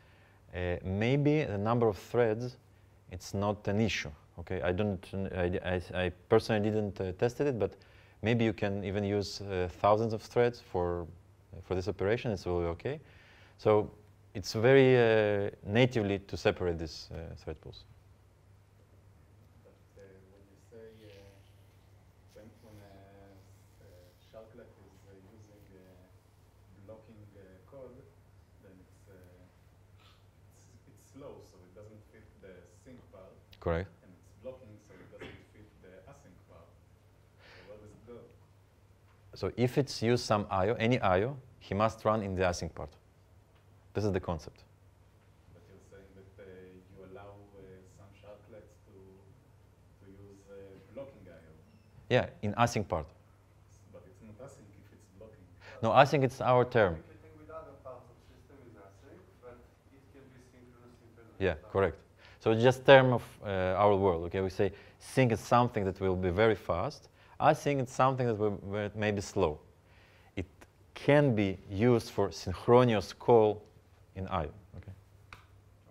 maybe the number of threads, it's not an issue. Okay, I personally didn't test it, but maybe you can even use thousands of threads for this operation. It's really okay. So it's very natively to separate these thread pools. But when you say when Sharklet is using blocking code, then it's slow, so it doesn't fit the sync part. Correct. And it's blocking, so it doesn't fit the async part. So where does it go? So if it's used some I/O, any I/O, he must run in the async part. This is the concept. But you're saying that you allow some Sharklets to use blocking I/O. Yeah, in async part. But it's not async if it's blocking. No, async it's our term. Everything with other parts of the system is async, but it can be synchronous independently. Yeah, correct. So it's just term of our world. Okay, we say sync is something that will be very fast. Async is something that may be slow. It can be used for synchronous call in I/O. Okay.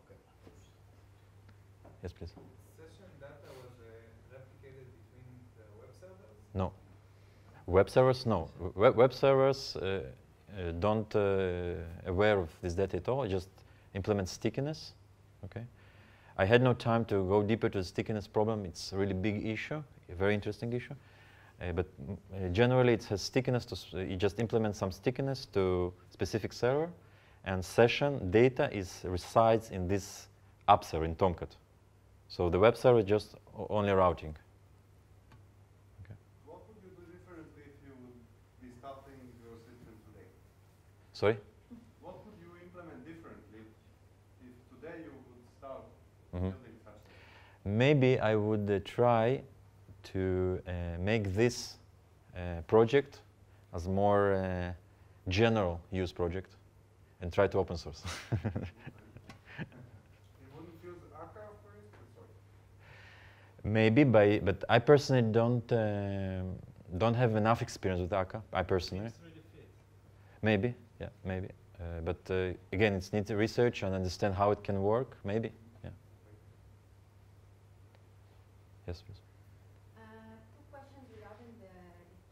Okay. Yes, please. Session data was replicated between the web servers? No. Web servers, no. Web servers don't aware of this data at all. It just implement stickiness. Okay. I had no time to go deeper to the stickiness problem. It's a really big issue, a very interesting issue. But generally, it has stickiness. You just implement some stickiness to specific server, and session data resides in this app server in Tomcat. So the web server is just only routing. Okay. What would you do differently if you would be starting your system today? Sorry? What would you implement differently if today you would start Mm-hmm. building such things? Maybe I would try to make this project as more general use project and try to open source. You wouldn't use Akka, for instance? Sorry. Maybe, but I personally don't have enough experience with Akka. I personally. Maybe, yeah, maybe. But again, it's need to research and understand how it can work. Maybe, yeah. Yes, please. Two questions regarding the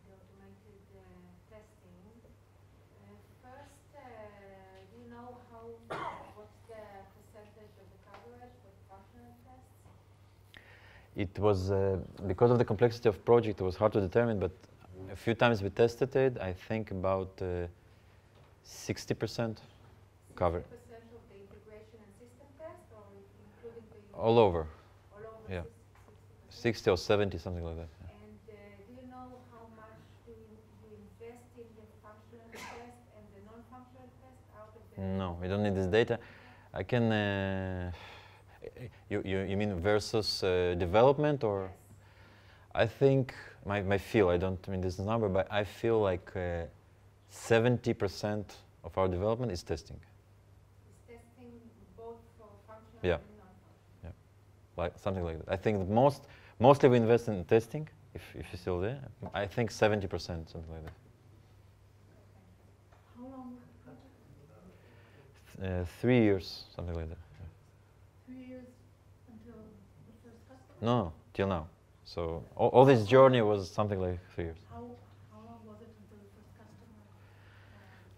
automated testing. First, do you know what's the percentage of the coverage with functional tests? It was, because of the complexity of project, it was hard to determine, but a few times we tested it, I think about 60% cover. 60% All over. All over Yeah. 60%? 60 or 70, something like that. Yeah. And do you know how much do you invest in the functional test and the non-functional test out of the... No, we don't need this data. I can. You mean versus development or? Yes. I think my feel. I don't mean this number, but I feel like 70% of our development is testing. Is testing both for functional Yeah. and non-functional? Like something like that. I think the mostly we invest in testing. If you're still there, I think 70%, something like that. How long was the project? 3 years, something like that. Yeah. 3 years until the first customer? No, till now. So all this journey was something like 3 years. How long was it until the first customer?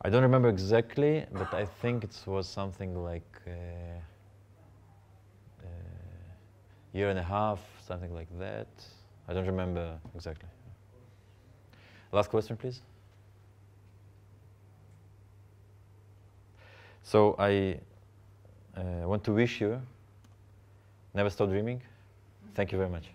I don't remember exactly, but I think it was something like year and a half, something like that. I don't remember exactly. Last question, please. So I want to wish you never stop dreaming. Thank you very much.